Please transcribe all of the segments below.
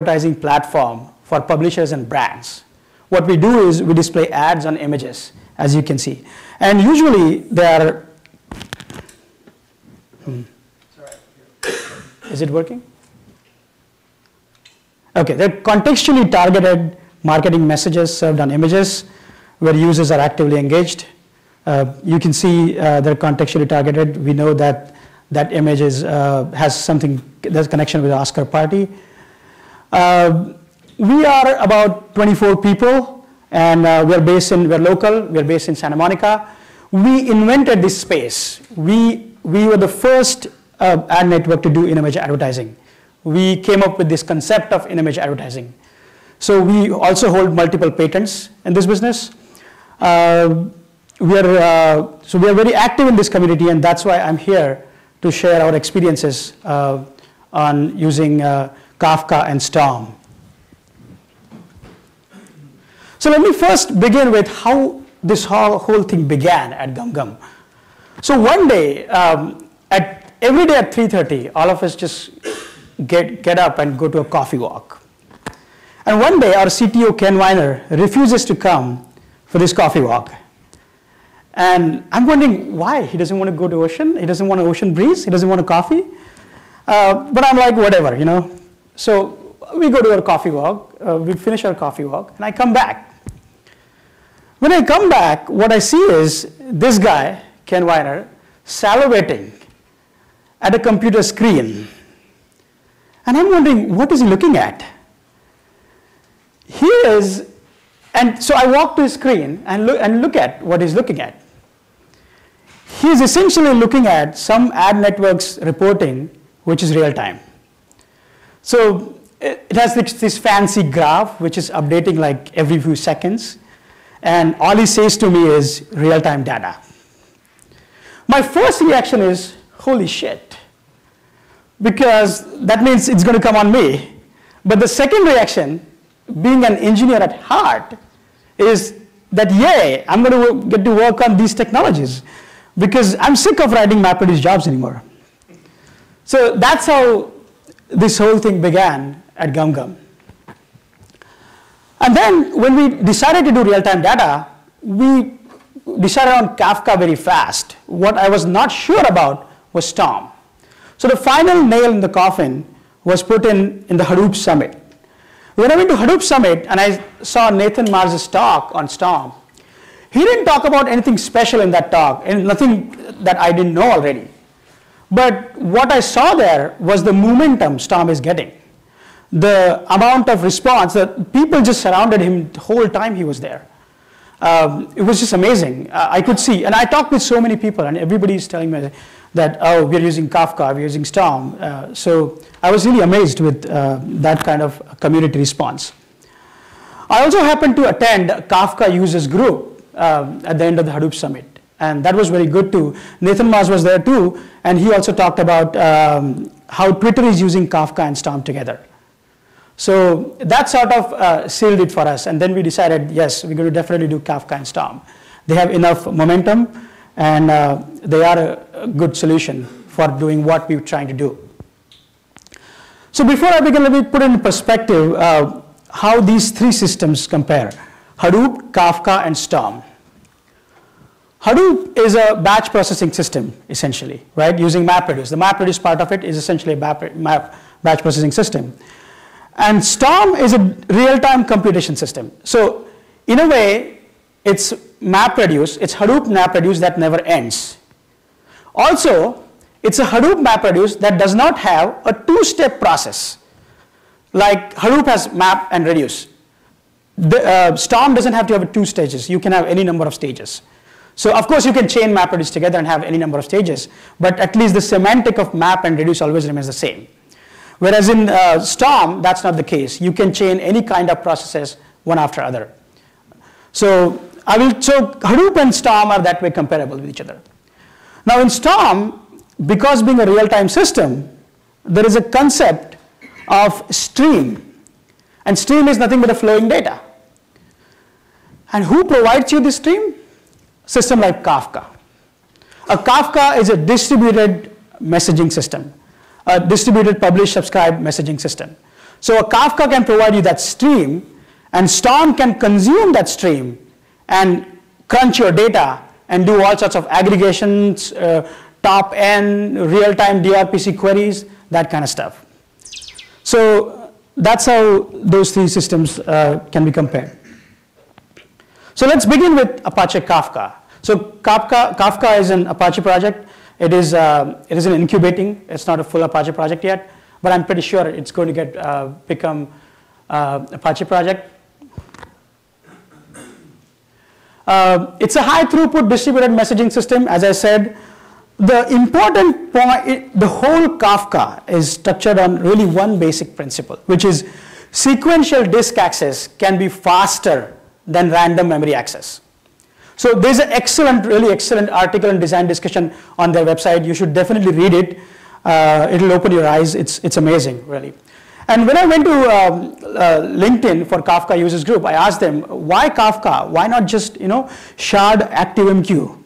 advertising platform for publishers and brands. What we do is we display ads on images, as you can see. And usually they are, is it working? Okay, they're contextually targeted marketing messages served on images where users are actively engaged. You can see they're contextually targeted. We know that that image is, has something, there's a connection with the Oscar party. We are about 24 people, and we're local, we're based in Santa Monica. We invented this space. We were the first ad network to do in-image advertising. We came up with this concept of in-image advertising. So we also hold multiple patents in this business. So we are very active in this community, and that's why I'm here to share our experiences on using Kafka and Storm. So let me first begin with how this whole thing began at GumGum. So one day, every day at 3:30, all of us just get up and go to a coffee walk. And one day, our CTO, Ken Weiner, refuses to come for this coffee walk. And I'm wondering why. He doesn't want to go to ocean. He doesn't want an ocean breeze. He doesn't want a coffee. But I'm like, whatever, you know. So we go to our coffee walk. We finish our coffee walk, and I come back. When I come back, what I see is this guy, Ken Weiner, salivating at a computer screen. And I'm wondering, what is he looking at? He is, and so I walk to his screen and look at what he's looking at. He's essentially looking at some ad networks reporting, which is real time. So it has this fancy graph, which is updating like every few seconds. And all he says to me is real time data. My first reaction is, holy shit. Because that means it's going to come on me. But the second reaction, being an engineer at heart, is that, yay, I'm going to get to work on these technologies because I'm sick of writing MapReduce jobs anymore. So that's how this whole thing began at GumGum. And then when we decided to do real-time data, we decided on Kafka very fast. What I was not sure about was Storm. So the final nail in the coffin was put in the Hadoop Summit. When I went to Hadoop Summit and I saw Nathan Mars's talk on Storm, he didn't talk about anything special in that talk, and nothing that I didn't know already. But what I saw there was the momentum Storm is getting. The amount of response that people just surrounded him the whole time he was there. It was just amazing. I could see, and I talked with so many people, and everybody's telling me that, oh, we're using Kafka, we're using Storm. So I was really amazed with that kind of community response. I also happened to attend Kafka users group at the end of the Hadoop Summit. And that was very good too. Nathan Mars was there too, and he also talked about how Twitter is using Kafka and Storm together. So that sort of sealed it for us. And then we decided, yes, we're going to definitely do Kafka and Storm. They have enough momentum, and they are a good solution for doing what we're trying to do. So before I begin, let me put in perspective how these three systems compare: Hadoop, Kafka, and Storm. Hadoop is a batch processing system, essentially, right, using MapReduce. The MapReduce part of it is essentially a batch processing system. And Storm is a real-time computation system. So in a way, it's MapReduce, it's Hadoop MapReduce that never ends. Also, it's a Hadoop MapReduce that does not have a two-step process. Like Hadoop has map and reduce. Storm doesn't have to have two stages. You can have any number of stages. So of course you can chain MapReduce together and have any number of stages, but at least the semantic of map and reduce always remains the same. Whereas in Storm, that's not the case. You can chain any kind of processes one after other. So Hadoop and Storm are that way comparable with each other. Now in Storm, because being a real-time system, there is a concept of stream. And stream is nothing but a flowing data. And who provides you this stream? System like Kafka. A Kafka is a distributed messaging system. A distributed publish subscribe messaging system. So a Kafka can provide you that stream, and Storm can consume that stream and crunch your data and do all sorts of aggregations, top N, real-time DRPC queries, that kind of stuff. So that's how those three systems can be compared. So let's begin with Apache Kafka. So Kafka is an Apache project. It is an incubating. It's not a full Apache project yet, but I'm pretty sure it's going to get become Apache project. It's a high throughput distributed messaging system. As I said, the important point, the whole Kafka is structured on really one basic principle, which is sequential disk access can be faster than random memory access. So there's an excellent, really excellent article and design discussion on their website. You should definitely read it. It'll open your eyes. It's amazing, really. And when I went to LinkedIn for Kafka users group, I asked them, why Kafka? Why not just shard ActiveMQ,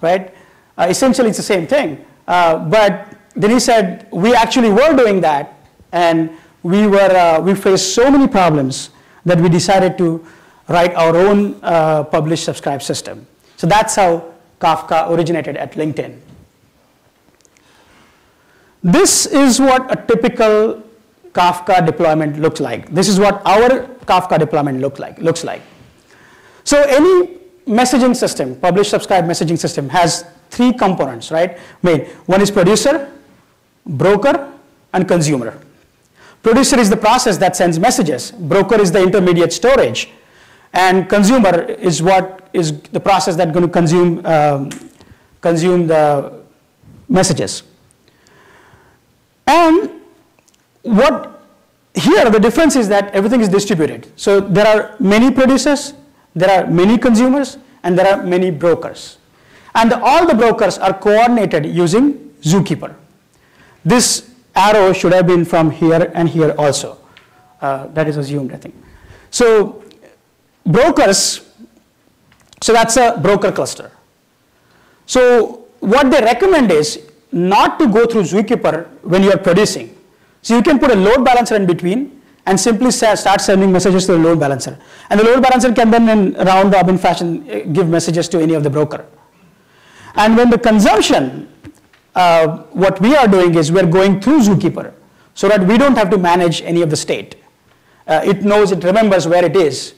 right? Essentially, it's the same thing. But then he said, we actually were doing that, and we faced so many problems that we decided to write our own publish subscribe system. So that's how Kafka originated at LinkedIn. This is what a typical Kafka deployment looks like. This is what our Kafka deployment looks like. So any messaging system, publish subscribe messaging system, has three components, right? One is producer, broker, and consumer. Producer is the process that sends messages. Broker is the intermediate storage. And consumer is what is the process that's going to consume the messages. And here the difference is that everything is distributed. So there are many producers, there are many consumers, and there are many brokers. And all the brokers are coordinated using Zookeeper. This arrow should have been from here and here also. That is assumed, I think. So brokers, so that's a broker cluster. So what they recommend is not to go through Zookeeper when you are producing. So you can put a load balancer in between and simply start sending messages to the load balancer. And the load balancer can then in round robin fashion give messages to any of the broker. And when the consumption, what we are doing is we're going through Zookeeper so that we don't have to manage any of the state. It knows, it remembers where it is.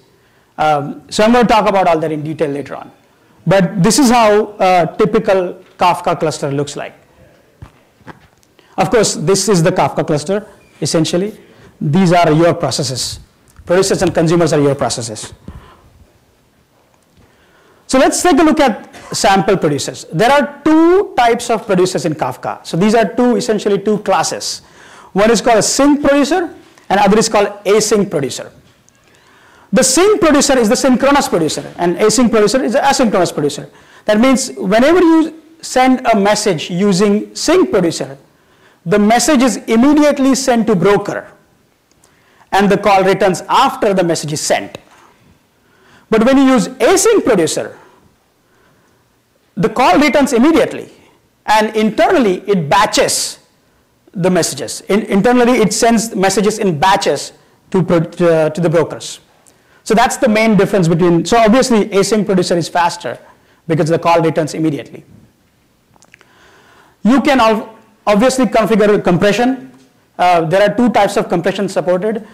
So I'm going to talk about all that in detail later on. But this is how a typical Kafka cluster looks like. Of course, this is the Kafka cluster, essentially. These are your processes. Producers and consumers are your processes. So let's take a look at sample producers. There are two types of producers in Kafka. So these are essentially two classes. One is called a sync producer, and other is called async producer. The sync producer is the synchronous producer, and async producer is the asynchronous producer. That means whenever you send a message using sync producer, the message is immediately sent to broker, and the call returns after the message is sent. But when you use async producer, the call returns immediately, and internally it batches the messages. Internally it sends messages in batches to the brokers. So that's the main difference between, so obviously async producer is faster because the call returns immediately. You can obviously configure compression. There are two types of compression supported,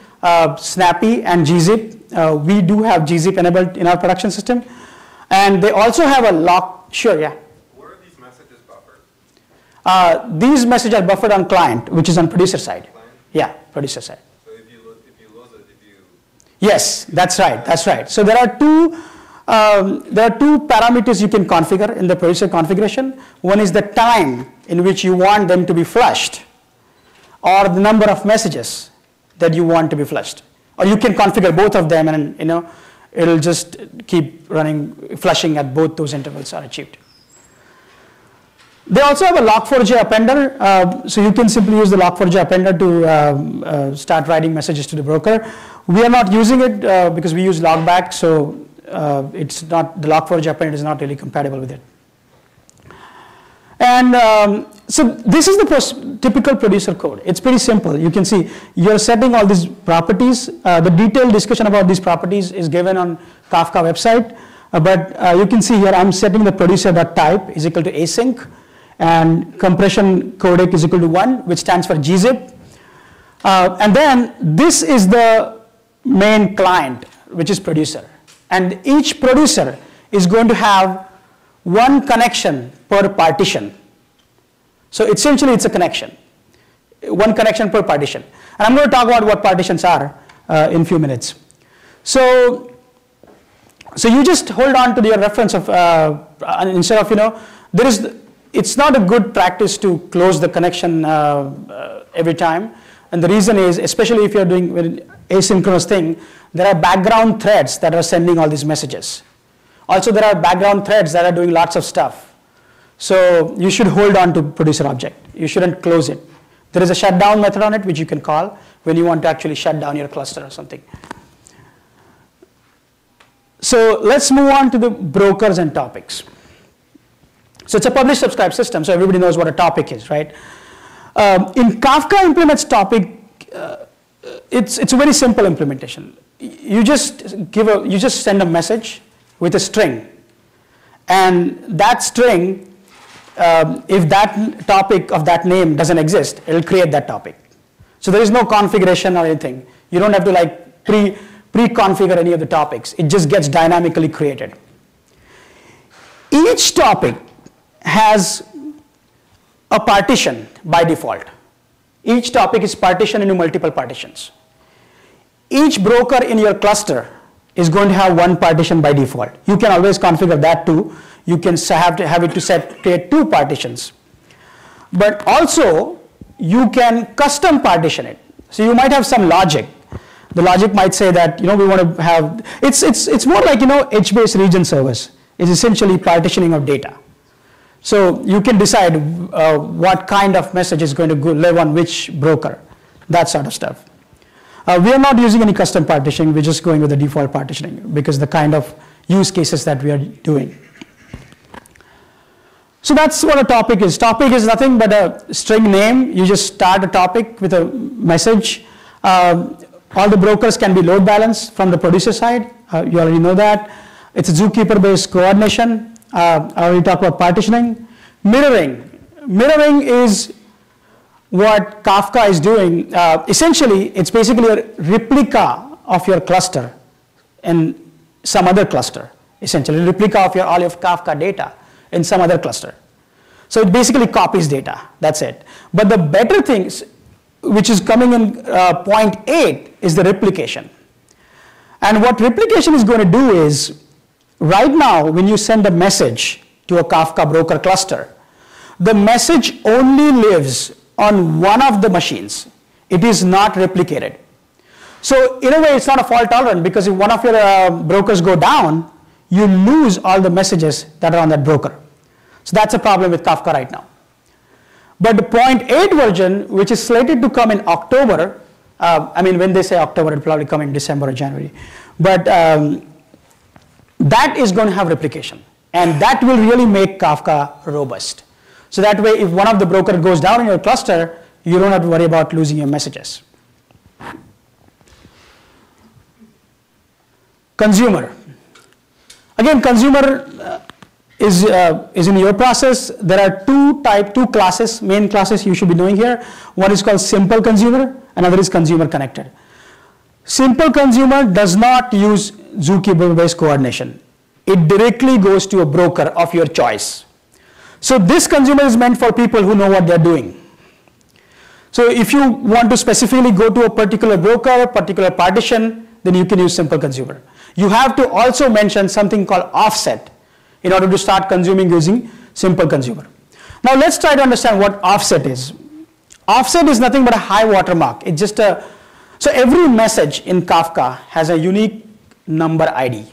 Snappy and gzip. We do have gzip enabled in our production system. And they also have a lock, sure, yeah. Where are these messages buffered? These messages are buffered on client, which is on producer side. Client? Yeah, producer side. So if you lose it, Yes, that's right, that's right. So there are two parameters you can configure in the producer configuration. One is the time in which you want them to be flushed, or the number of messages that you want to be flushed. Or you can configure both of them, and it'll just keep running, flushing at both those intervals are achieved. They also have a log4j appender, so you can simply use the log4j appender to start writing messages to the broker. We are not using it because we use logback, so it's not, the log4j appender is not really compatible with it. And So this is the typical producer code. It's pretty simple. You can see you're setting all these properties. The detailed discussion about these properties is given on Kafka website. But you can see here I'm setting the producer.type is equal to async, and compression codec is equal to 1, which stands for gzip. And then this is the main client, which is producer. And each producer is going to have one connection per partition. So essentially it's a connection, one connection per partition. And I'm going to talk about what partitions are in a few minutes. So you just hold on to your reference of, instead of, it's not a good practice to close the connection every time. And the reason is, especially if you're doing an asynchronous thing, there are background threads that are sending all these messages. Also, there are background threads that are doing lots of stuff. So you should hold on to producer object. You shouldn't close it. There is a shutdown method on it which you can call when you want to actually shut down your cluster or something. So let's move on to the brokers and topics. So it's a publish subscribe system, so everybody knows what a topic is, right? In Kafka implements topic, it's a very simple implementation. You just send a message with a string, and that string, if that topic of that name doesn't exist, it'll create that topic. So there is no configuration or anything. You don't have to like pre-configure any of the topics. It just gets dynamically created. Each topic has a partition by default. Each topic is partitioned into multiple partitions. Each broker in your cluster is going to have one partition by default. You can always configure that too. You can have it to create 2 partitions. But also, you can custom partition it. So you might have some logic. The logic might say that, we want to have, it's more like, H-based region servers. It's essentially partitioning of data. So you can decide what kind of message is going to live on which broker, that sort of stuff. We are not using any custom partitioning. We're just going with the default partitioning because the kind of use cases that we are doing. So that's what a topic is. Topic is nothing but a string name. You just start a topic with a message. All the brokers can be load balanced from the producer side. You already know that. It's a zookeeper-based coordination. I already talked about partitioning. Mirroring. Mirroring is what Kafka is doing. Essentially, it's basically a replica of your cluster in some other cluster. Essentially, a replica of all your Kafka data in some other cluster. So it basically copies data. That's it. But the better things, which is coming in point 8, is the replication. And what replication is going to do is, right now, when you send a message to a Kafka broker cluster, the message only lives on one of the machines. It is not replicated. So in a way, it's not a fault tolerant, because if one of your brokers go down, you lose all the messages that are on that broker. So that's a problem with Kafka right now. But the 0.8 version, which is slated to come in October, when they say October, it'll probably come in December or January. But that is going to have replication. And that will really make Kafka robust. So that way, if one of the broker goes down in your cluster, you don't have to worry about losing your messages. Consumer. Again, consumer is in your process. There are two classes, main classes you should be knowing here. One is called simple consumer, another is consumer connected. Simple consumer does not use zookeeper-based coordination. It directly goes to a broker of your choice. So this consumer is meant for people who know what they're doing. So if you want to specifically go to a particular broker, a particular partition, then you can use simple consumer. You have to also mention something called offset in order to start consuming using simple consumer. Now let's try to understand what offset is. Offset is nothing but a high watermark. It's just so every message in Kafka has a unique number ID.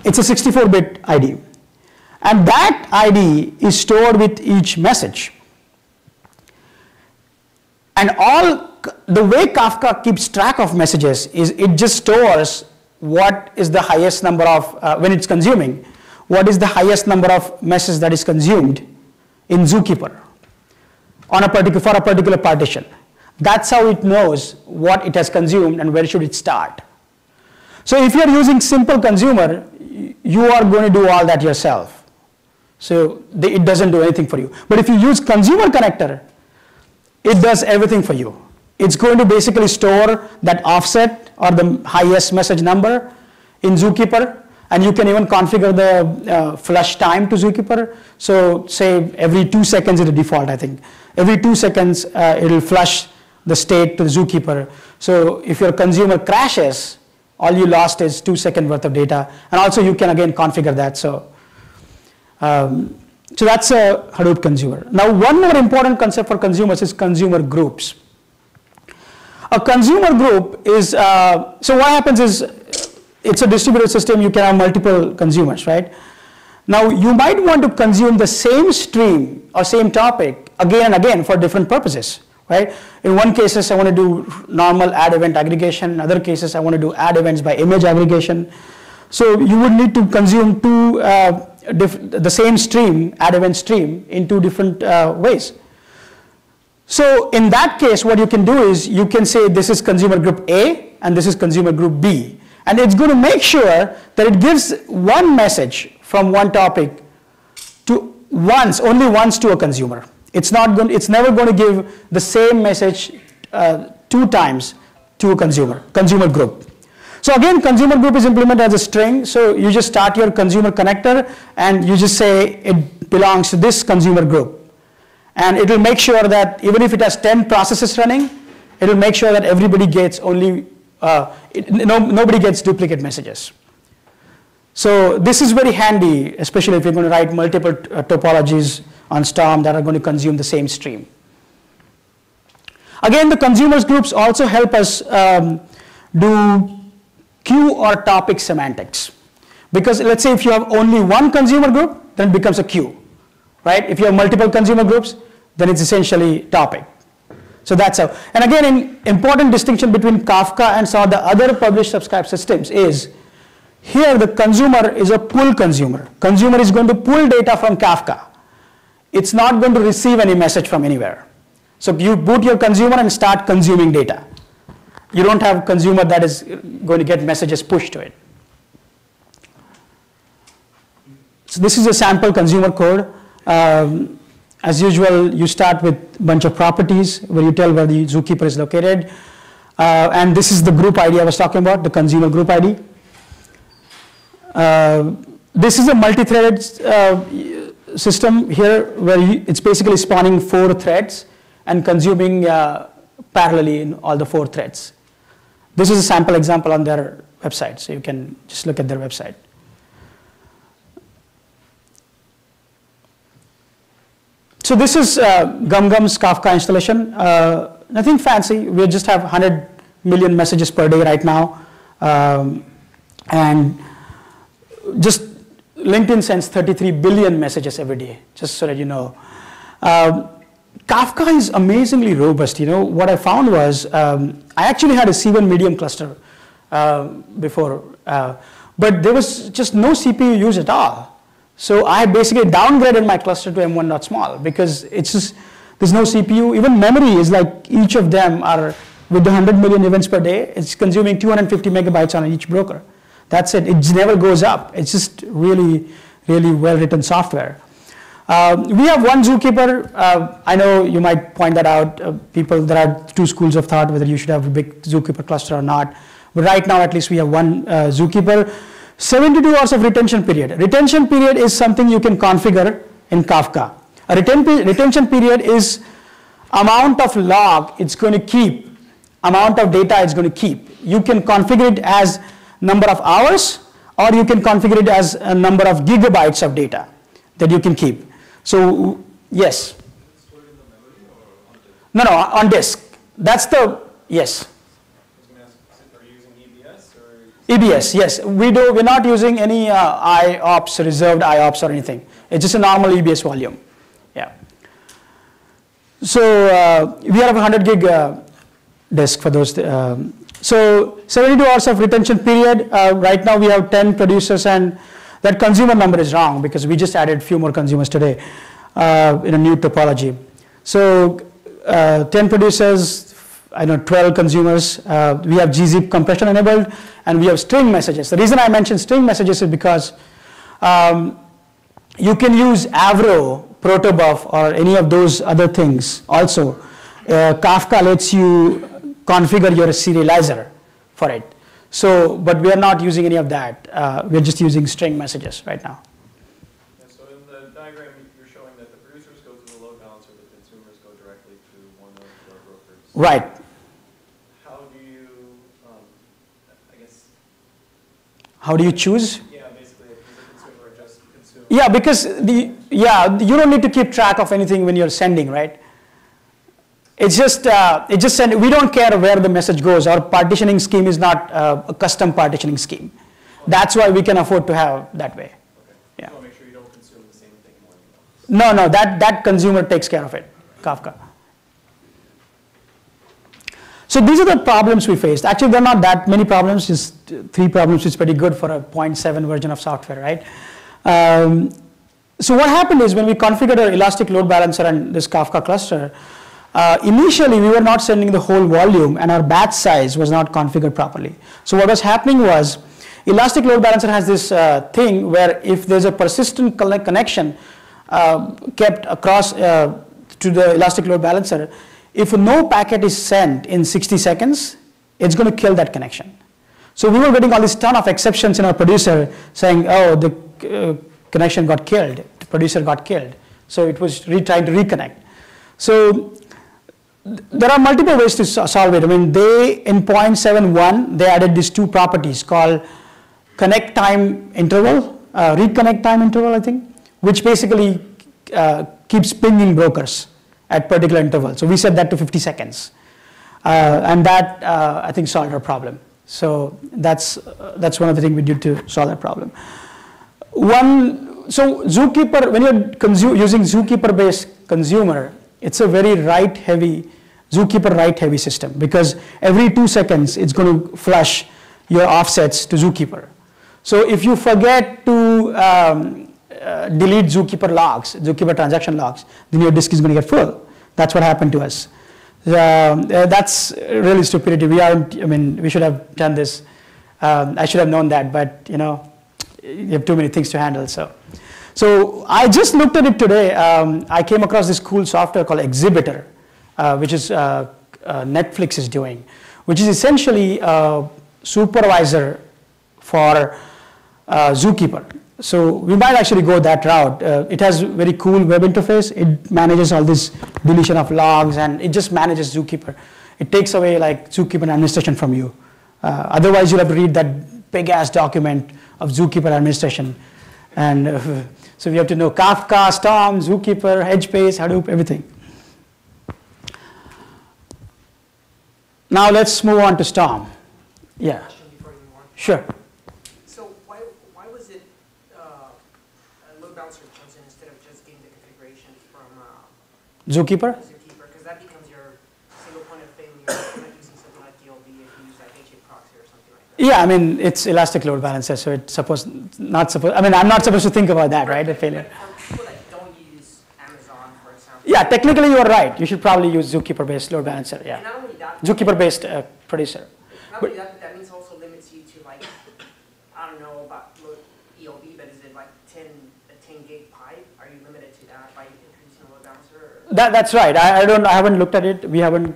It's a 64-bit ID. And that ID is stored with each message. And the way Kafka keeps track of messages is it just stores what is the highest number of, when it's consuming, what is the highest number of messages that is consumed in Zookeeper for a particular partition. That's how it knows what it has consumed and where should it start. So if you're using simple consumer, you are going to do all that yourself. So it doesn't do anything for you. But if you use consumer connector, it does everything for you. It's going to basically store that offset or the highest message number in Zookeeper, and you can even configure the flush time to Zookeeper. So say every 2 seconds is the default, I think. Every 2 seconds it will flush the state to the Zookeeper. So if your consumer crashes, all you lost is 2 seconds worth of data. And also you can again configure that. So that's a Hadoop consumer. Now one more important concept for consumers is consumer groups. A consumer group is, so what happens is, it's a distributed system, you can have multiple consumers, right? Now you might want to consume the same stream or same topic again and again for different purposes, right? In one cases I want to do normal add event aggregation, in other cases I want to do add events by image aggregation. So you would need to consume the same stream, add event stream, in two different ways. So in that case, what you can do is you can say this is consumer group A and this is consumer group B. And it's going to make sure that it gives one message from one topic to only once to a consumer. It's never going to give the same message 2 times to a consumer group. So again, consumer group is implemented as a string. So you just start your consumer connector and you just say it belongs to this consumer group. And it will make sure that even if it has 10 processes running, it will make sure that everybody gets only, nobody gets duplicate messages. So this is very handy, especially if you're going to write multiple topologies on Storm that are going to consume the same stream. Again, the consumers groups also help us do queue or topic semantics. Because let's say if you have only one consumer group, then it becomes a queue, right? If you have multiple consumer groups, then it's essentially topic. So that's how. And again, an important distinction between Kafka and some of the other publish subscribe systems is here the consumer is a pull consumer. Consumer is going to pull data from Kafka. It's not going to receive any message from anywhere. So you boot your consumer and start consuming data. You don't have consumer that is going to get messages pushed to it. So this is a sample consumer code. As usual, you start with a bunch of properties where you tell where the Zookeeper is located. And this is the group ID I was talking about, the consumer group ID. This is a multi-threaded system here where it's basically spawning 4 threads and consuming parallelly in all the 4 threads. This is a sample example on their website, so you can just look at their website. So this is GumGum's Kafka installation. Nothing fancy. We just have 100 million messages per day right now. And just LinkedIn sends 33 billion messages every day, just so that you know. Kafka is amazingly robust. You know, what I found was, I actually had a C1 medium cluster before, but there was just no CPU used at all. So I basically downgraded my cluster to M1.small because it's just, there's no CPU. Even memory is like each of them are, with the 100 million events per day, it's consuming 250 megabytes on each broker. That's it. It never goes up. It's just really, really well-written software. We have one Zookeeper. I know you might point that out. There are 2 schools of thought whether you should have a big Zookeeper cluster or not. But right now, at least we have one Zookeeper. 72 hours of retention period. Retention period is something you can configure in Kafka. A retention period is amount of log it's going to keep, amount of data it's going to keep. You can configure it as number of hours, or you can configure it as a number of gigabytes of data that you can keep. So, yes. Stored in the memory or on disk? No, on disk. That's the, yes. Are you using EBS or? EBS, yes. We're not using any IOPS, reserved IOPS or anything. It's just a normal EBS volume. Yeah. So we have a 100 gig disk for those. So 72 hours of retention period. Right now we have 10 producers, and that consumer number is wrong because we just added a few more consumers today. in a new topology. So 10 producers, I know 12 consumers. We have gzip compression enabled, and we have string messages. The reason I mentioned string messages is because you can use Avro, protobuf, or any of those other things also. Kafka lets you configure your serializer for it. So, but we are not using any of that. We're just using string messages right now. Yeah, so in the diagram, you're showing that the producers go to the load balancer, the consumers go directly to one of the brokers. Right. How do you, I guess? How do you choose? Yeah, basically, if you're a consumer, just consume. Yeah, because you don't need to keep track of anything when you're sending, right? It just send. We don't care where the message goes. Our partitioning scheme is not a custom partitioning scheme. That's why we can afford to have that way. Okay. Yeah. So make sure you don't consume the same thing more than once. No, that consumer takes care of it, Kafka. So these are the problems we faced. Actually, there are not that many problems. Just 3 problems is pretty good for a 0.7 version of software, right? So what happened is when we configured our elastic load balancer and this Kafka cluster, initially we were not sending the whole volume, and our batch size was not configured properly. So what was happening was, elastic load balancer has this thing where if there's a persistent connection kept across to the elastic load balancer, if no packet is sent in 60 seconds, it's going to kill that connection. So we were getting all this ton of exceptions in our producer saying, oh, the connection got killed, the producer got killed. So it was trying to reconnect. So there are multiple ways to solve it. I mean, in 0.71, they added these 2 properties called connect time interval, reconnect time interval, I think, which basically keeps pinging brokers at particular intervals. So we set that to 50 seconds. And that, I think, solved our problem. So that's one of the things we did to solve that problem. So Zookeeper, when you're using Zookeeper-based consumer, it's a very write-heavy, Zookeeper write-heavy system, because every 2 seconds it's going to flush your offsets to Zookeeper. So if you forget to delete Zookeeper logs, Zookeeper transaction logs, then your disk is going to get full. That's what happened to us. That's really stupidity. We should have done this. I should have known that, but you have too many things to handle. So I just looked at it today. I came across this cool software called Exhibitor, which is Netflix is doing, which is essentially a supervisor for Zookeeper. So we might actually go that route. It has very cool web interface. It manages all this deletion of logs, and it just manages Zookeeper. It takes away like Zookeeper administration from you. Otherwise, you'll have to read that big ass document of Zookeeper administration. And so we have to know Kafka, Storm, Zookeeper, HBase, Hadoop, everything. Now let's move on to Storm. Yeah. Question before you move on. Sure. So why was it a load balancer comes in instead of just getting the configuration from Zookeeper? Zookeeper? Because that becomes your single point of failure. You're not using something like DLB if you use like HA proxy or something like that. Yeah, I mean, it's elastic load balancer, so it's I'm not supposed to think about that, right, the failure. For people that don't use Amazon, for example. Yeah, technically you're right. You should probably use Zookeeper-based load balancer, And yeah. not only that, Zookeeper-based producer. not only that, but that means also limits you to like, I don't know about ELB, but is it like a 10 gig pipe? Are you limited to that by introducing a load balancer? Or? That's right. I haven't looked at it. We haven't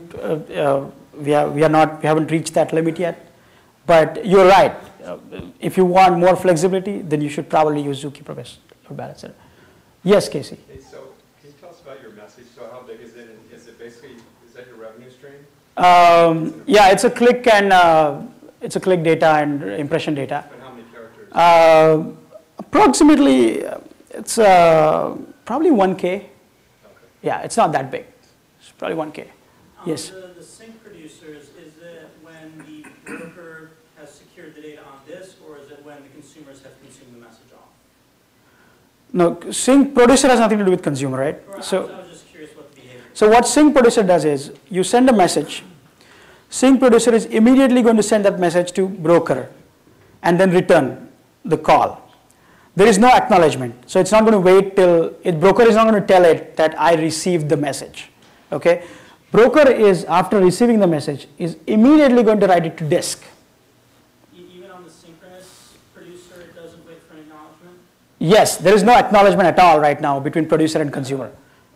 reached that limit yet. But you're right. If you want more flexibility, then you should probably use Zookeeper-based load balancer. Yes, Casey. Hey, so can you tell us about your message? So how big is it? And is it basically, is that your revenue stream? Yeah, it's a click data and impression data. And how many characters? Approximately, it's probably 1K. Okay. Yeah, it's not that big. It's probably 1K. Yes. The sync producers, is it when the broker has secured the data on disk, or is it when the consumers have consumed the message off? No, sync producer has nothing to do with consumer, right? I was just curious what the behavior is. So what sync producer does is, you send a message, sync producer is immediately going to send that message to broker and then return the call. There is no acknowledgement. So it's not going to wait till, broker is not going to tell it that I received the message. Okay? Broker is, after receiving the message, is immediately going to write it to disk. Even on the synchronous producer, it doesn't wait for an acknowledgement? Yes, there is no acknowledgement at all right now between producer and consumer.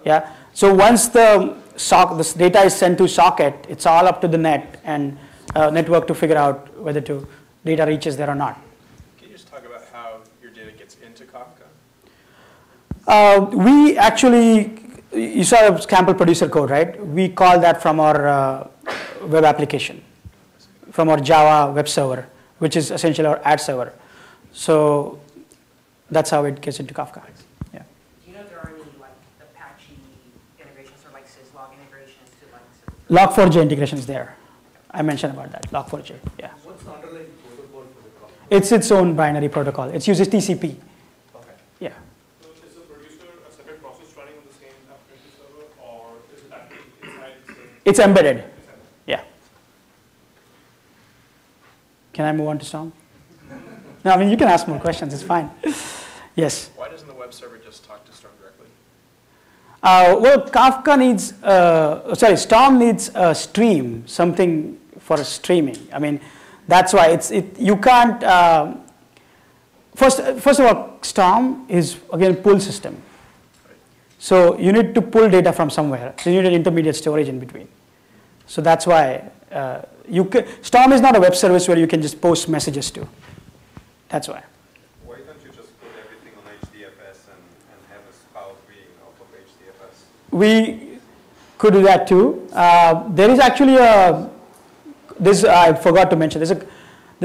Yeah. So once this data is sent to socket, it's all up to the net and network to figure out whether data reaches there or not. Can you just talk about how your data gets into Kafka? We actually, you saw sample producer code, right? We call that from our web application, from our Java web server, which is essentially our ad server. So that's how it gets into Kafka. Yeah. Do you know if there are any like Apache integrations or like syslog integrations to like? Log4j integration is there. I mentioned about that, Log4j, yeah. What's the underlying protocol for the Kafka? It's its own binary protocol. It uses TCP. Okay. Yeah. So is the producer a separate process running on the same application server, or is it actually inside the same? It's embedded. It's embedded. Yeah. Can I move on to Storm? No, I mean, you can ask more questions. It's fine. Yes. Why doesn't the web server just talk to Storm directly? Well, Kafka needs, Storm needs a stream, something for streaming. I mean, that's why you can't, first of all, Storm is, again, pull system. So you need to pull data from somewhere. So you need an intermediate storage in between. So that's why Storm is not a web service where you can just post messages to. That's why. Why don't you just put everything on HDFS and have a spout reading off of HDFS? We could do that too. There is actually I forgot to mention, there's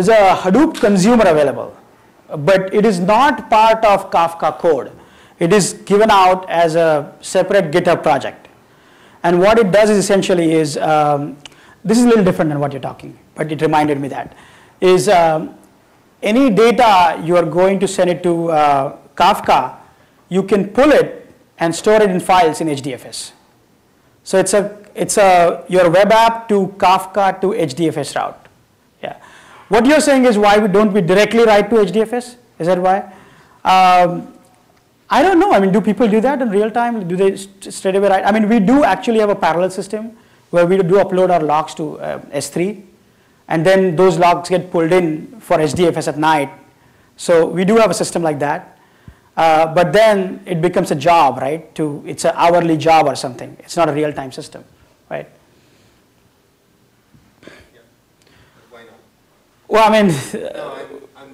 a Hadoop consumer available, but it is not part of Kafka code. It is given out as a separate GitHub project. And what it does is essentially is, this is a little different than what you're talking, but it reminded me that, is any data you are going to send it to Kafka, you can pull it and store it in files in HDFS. So it's your web app to Kafka to HDFS route. Yeah. What you're saying is why don't we directly write to HDFS? Is that why? I don't know. I mean, do people do that in real time? Do they straight away write? I mean, we do actually have a parallel system where we do upload our logs to S3. And then those logs get pulled in for HDFS at night. So we do have a system like that. But then it becomes a job, right? It's an hourly job or something. It's not a real-time system, right? Yeah. Why not? Well, I mean, No,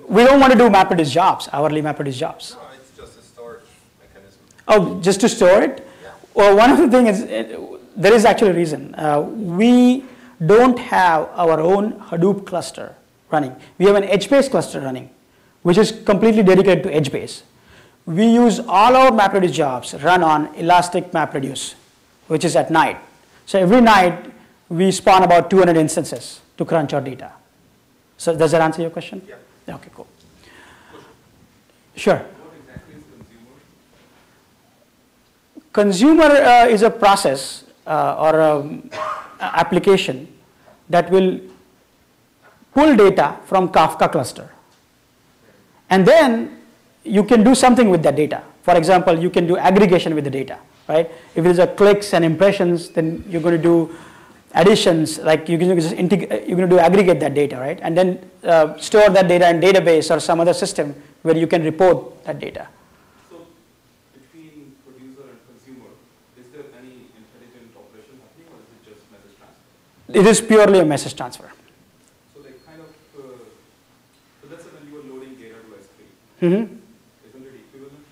we don't want to do MapReduce jobs, hourly MapReduce jobs. no, it's just a storage mechanism. Oh, just to store it? Yeah. Well, one of the things is, there is actually a reason. We don't have our own Hadoop cluster running. We have an Edge-based cluster running, which is completely dedicated to Edge-based. We use all our MapReduce jobs run on Elastic MapReduce, which is at night. So every night, we spawn about 200 instances to crunch our data. So does that answer your question? Yeah. Okay, cool. Sure. What exactly is consumer? Consumer is a process or an application that will pull data from Kafka cluster. And then you can do something with that data. For example, you can do aggregation with the data, right? If it is a clicks and impressions, then you're going to do additions, like you're going to do aggregate that data, right? And then store that data in database or some other system where you can report that data. So between producer and consumer, is there any intelligent operation happening, or is it just message transfer? It is purely a message transfer. So they kind of, so let's say when you are loading data to S3, Mm-hmm. isn't it equivalent?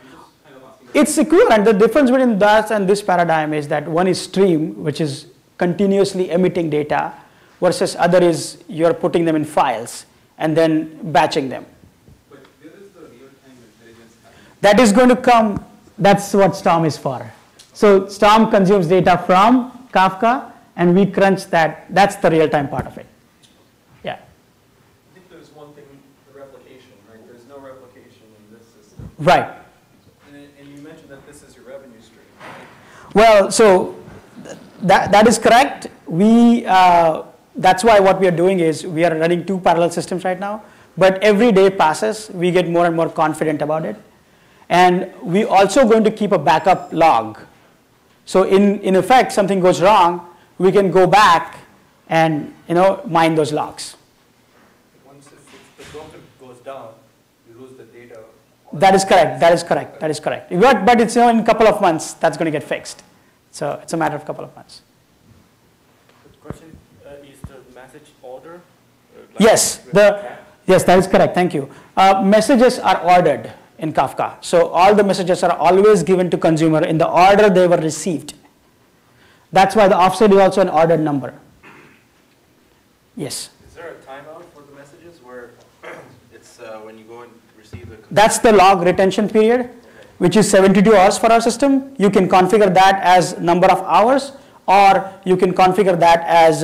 I'm just kind of asking. It's equivalent. The difference between that and this paradigm is that one is stream, which is continuously emitting data, versus other is you're putting them in files and then batching them. But where is the real-time intelligence happening? That is going to come, that's what Storm is for. So Storm consumes data from Kafka and we crunch that. That's the real-time part of it. Yeah. I think there's one thing, the replication, right? There's no replication in this system. Right. And you mentioned that this is your revenue stream, right? Well, so that is correct. That's why what we are doing is we are running two parallel systems right now. but every day passes, we get more and more confident about it. And we also going to keep a backup log. So in effect, something goes wrong, we can go back and mine those logs. Once if the broker goes down, you lose the data. That is correct. That is correct. That is correct. But it's in a couple of months that's going to get fixed. So it's a matter of a couple of months. The question is the message order? Yes. Yes, that is correct. Thank you. Messages are ordered in Kafka. So all the messages are always given to consumer in the order they were received. That's why the offset is also an ordered number. Yes. Is there a timeout for the messages where it's when you go and receive the... That's the log retention period, which is 72 hours for our system. You can configure that as number of hours, or you can configure that as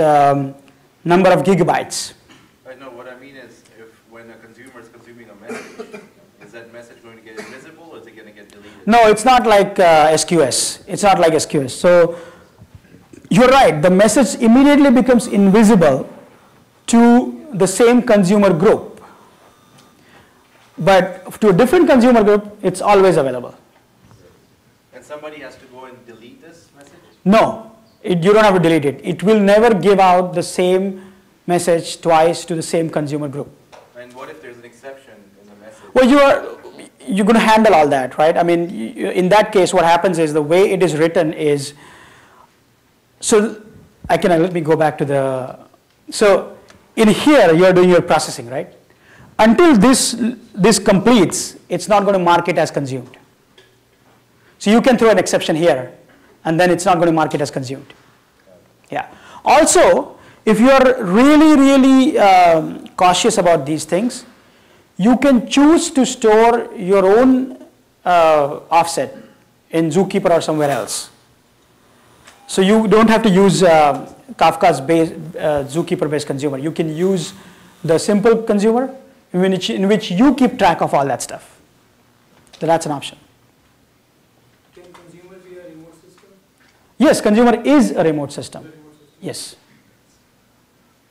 number of gigabytes. I know what I mean is if when a consumer is consuming a message, is that message going to get invisible or is it going to get deleted? No, it's not like SQS. It's not like SQS. So you're right. The message immediately becomes invisible to the same consumer group. But to a different consumer group, it's always available. And somebody has to go and delete this message? No, you don't have to delete it. It will never give out the same message twice to the same consumer group. And what if there's an exception in the message? Well, you're going to handle all that, right? I mean, in that case, what happens is the way it is written is, so let me go back to the, so in here, you're doing your processing, right? Until this completes, it's not going to mark it as consumed. So you can throw an exception here, and then it's not going to mark it as consumed. Yeah. Also, if you're really, really cautious about these things, you can choose to store your own offset in Zookeeper or somewhere else. So you don't have to use Kafka's Zookeeper-based consumer. You can use the simple consumer in which you keep track of all that stuff. So that's an option. Can consumer be a remote system? Yes, consumer is a remote system. Yes.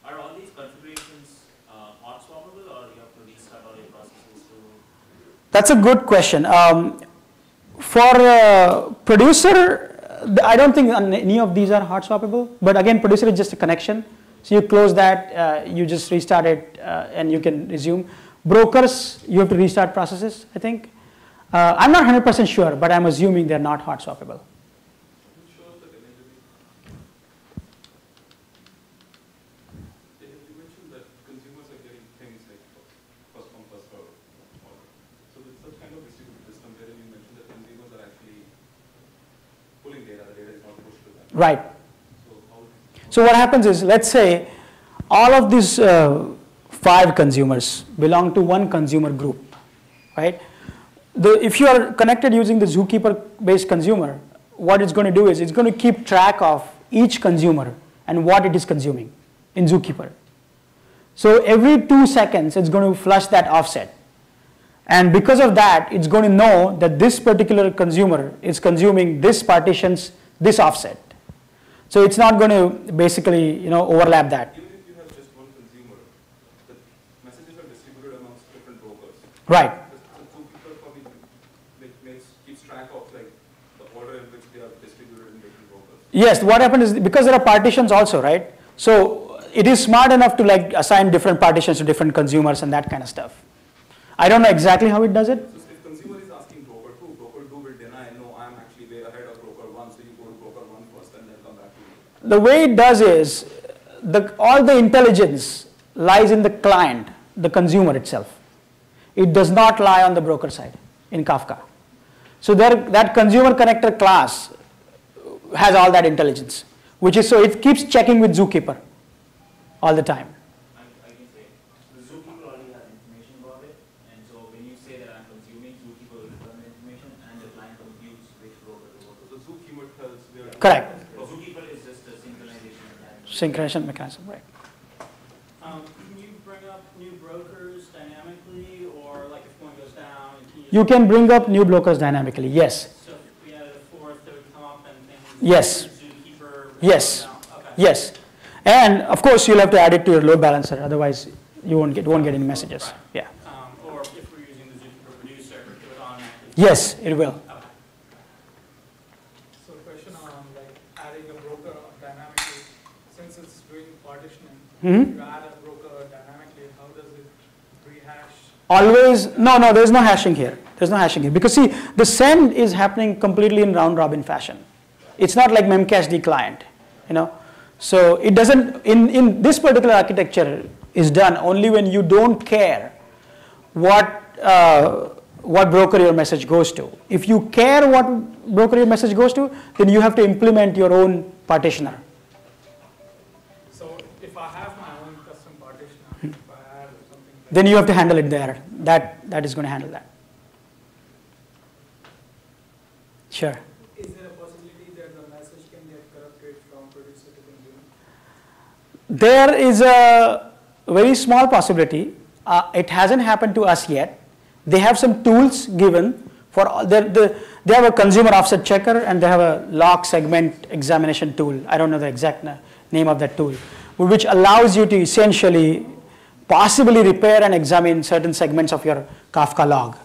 Are all these configurations hot swappable, or you have to restart all your processes to? That's a good question. For producer, I don't think any of these are hot swappable. But again, producer is just a connection. So you close that, you just restart it, and you can resume. Brokers, you have to restart processes, I think. I'm not 100% sure, but I'm assuming they're not hot swappable. You mentioned that consumers are getting things like first come, first served. So with such kind of distributed system wherein you mentioned that consumers are actually pulling data, the data is not pushed to them. Right. So So what happens is, let's say all of these 5 consumers belong to one consumer group, right? If you are connected using the Zookeeper-based consumer, what it's going to do is it's going to keep track of each consumer and what it is consuming in Zookeeper. So every 2 seconds, it's going to flush that offset. And because of that, it's going to know that this particular consumer is consuming this partition's this offset. So it's not going to basically overlap that. even if you have just one consumer, the messages are distributed amongst different brokers. Right. The Zookeeper probably keeps track of like the order in which they are distributed in different brokers. Yes, what happened is because there are partitions also, right? So it is smart enough to like assign different partitions to different consumers and that kind of stuff. I don't know exactly how it does it. So if consumer is asking broker 2 will deny, no, I'm actually way ahead of broker 1, so you go to broker 1 first and then come back to me. The way it does is all the intelligence lies in the client, the consumer itself. It does not lie on the broker side in Kafka. So that consumer connector class has all that intelligence, which is so it keeps checking with Zookeeper all the time. I can say the Zookeeper already has information about it, and so when you say that I'm consuming, Zookeeper will return the information, and the client computes which broker to go to. So Zookeeper tells where. Correct. Zookeeper is just a synchronization mechanism. Synchronization mechanism, right. Can you bring up new brokers dynamically, or like if one goes down? You can bring up new brokers dynamically, yes. So if we added a 4th, they would come up and things. Yes. Zookeeper. Yes. Okay. Yes. And of course, you'll have to add it to your load balancer, otherwise You won't get any messages. Right. Yeah. Or if we're using the Zookeeper producer, it would automatically. Yes, it will. Okay. So question on like adding a broker dynamically, since it's doing partitioning, Mhm. you add a broker dynamically, how does it rehash? Always, no, there's no hashing here. There's no hashing here. Because see, the send is happening completely in round robin fashion. It's not like memcached client, So it doesn't, in this particular architecture is done only when you don't care what broker your message goes to. If you care what broker your message goes to, then you have to implement your own partitioner. So if I have my own custom partitioner, if I add something like Then you have to handle it there. That is going to handle that. Sure. is there a possibility that the message can get corrupted from producer to consumer? There is a very small possibility. It hasn't happened to us yet. They have some tools given for they have a consumer offset checker and they have a lock segment examination tool. I don't know the exact name of that tool, which allows you to essentially possibly repair and examine certain segments of your Kafka log.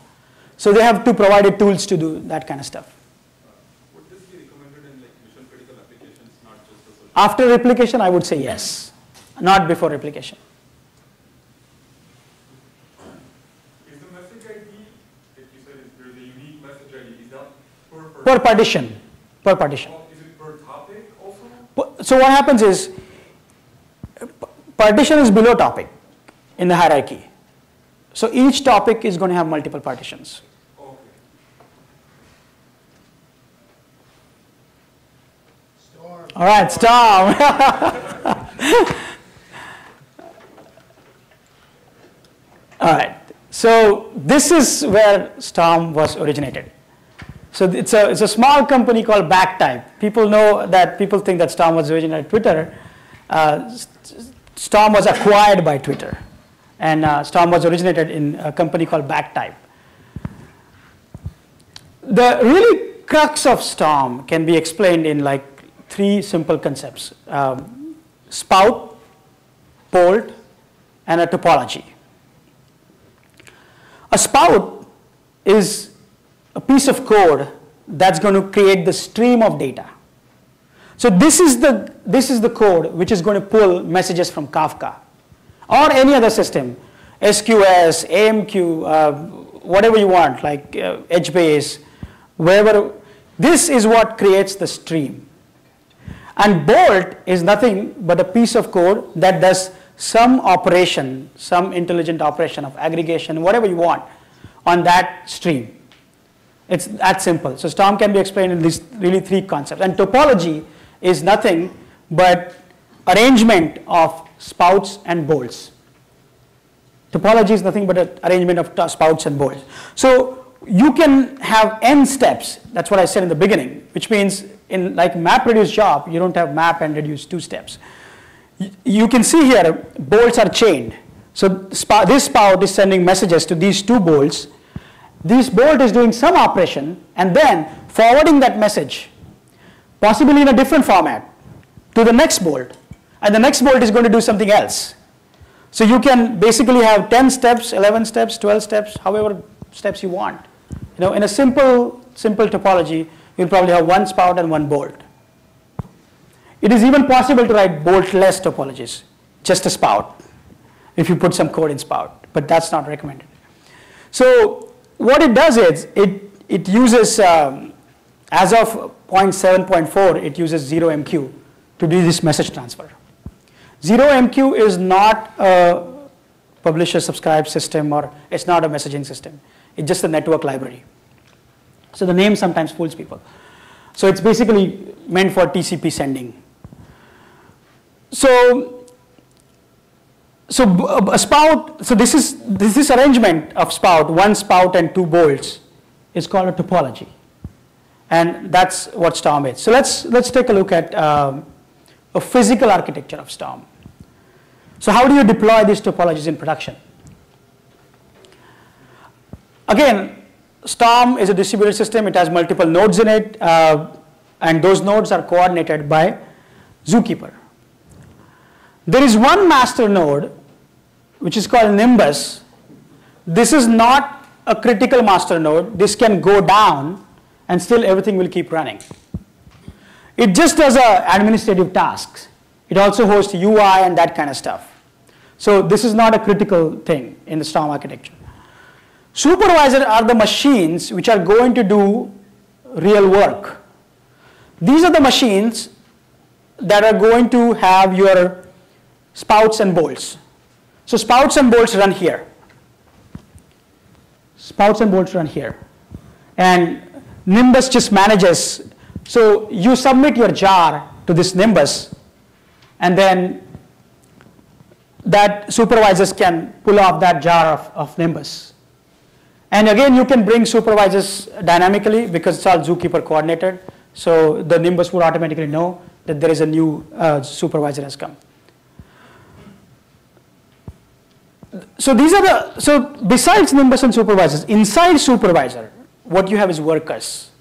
So they have two provided tools to do that kind of stuff. Would this be recommended in like mission critical applications, not just the social? After replication, I would say yes, not before replication. Is the message ID, if you said there's a unique message ID, is that Per partition, per partition. Is it per topic also? So what happens is, partition is below topic in the hierarchy. So each topic is going to have multiple partitions. Okay. All right, Storm. All right, so this is where Storm was originated. So it's a small company called Backtype. People think that Storm was originated at Twitter. Storm was acquired by Twitter, and Storm was originated in a company called Backtype. The really crux of Storm can be explained in like three simple concepts: spout, bolt, and a topology. A spout is a piece of code that's going to create the stream of data. So this is the code which is going to pull messages from Kafka or any other system, SQS, AMQ, whatever you want, like HBase, wherever. This is what creates the stream. And bolt is nothing but a piece of code that does some operation, some intelligent operation of aggregation, whatever you want, on that stream. It's that simple. So Storm can be explained in these really three concepts. And topology is nothing but arrangement of spouts and bolts. Topology is nothing but an arrangement of spouts and bolts. So you can have n steps. That's what I said in the beginning, which means in like map reduce job, you don't have map and reduce 2 steps. You can see here bolts are chained. So this spout is sending messages to these 2 bolts. This bolt is doing some operation and then forwarding that message, possibly in a different format, to the next bolt. And the next bolt is going to do something else. So you can basically have 10 steps, 11 steps, 12 steps, however steps you want. In a simple topology, you'll probably have 1 spout and 1 bolt. It is even possible to write bolt-less topologies, just a spout, if you put some code in spout, but that's not recommended. So what it does is, it uses, as of 0.7.4, it uses 0MQ to do this message transfer. 0MQ is not a publisher-subscribe system, or it's not a messaging system. It's just a network library. So the name sometimes fools people. So it's basically meant for TCP sending. So a spout, so this arrangement of spout, 1 spout and 2 bolts, is called a topology. And that's what Storm is. So let's take a look at a physical architecture of Storm. So how do you deploy these topologies in production? Again, Storm is a distributed system. It has multiple nodes in it, and those nodes are coordinated by Zookeeper. There is one master node which is called Nimbus, this is not a critical master node. This can go down and still everything will keep running. It just does administrative tasks. It also hosts UI and that kind of stuff. So this is not a critical thing in the Storm architecture. Supervisors are the machines which are going to do real work. These are the machines that are going to have your spouts and bolts. So spouts and bolts run here. Spouts and bolts run here. And Nimbus just manages. So you submit your jar to this Nimbus, and then that supervisors can pull off that jar of Nimbus. And again, you can bring supervisors dynamically because it's all zookeeper coordinated. So the Nimbus would automatically know that there is a new supervisor has come. So these are the, so besides Nimbus and supervisors, inside supervisor, what you have is workers.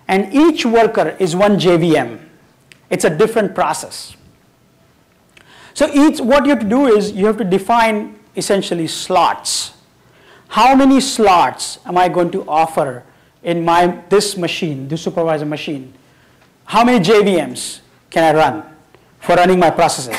And each worker is one JVM. It's a different process. So what you have to do is you have to define essentially slots. How many slots am I going to offer in this machine, this supervisor machine? How many JVMs can I run for running my processes?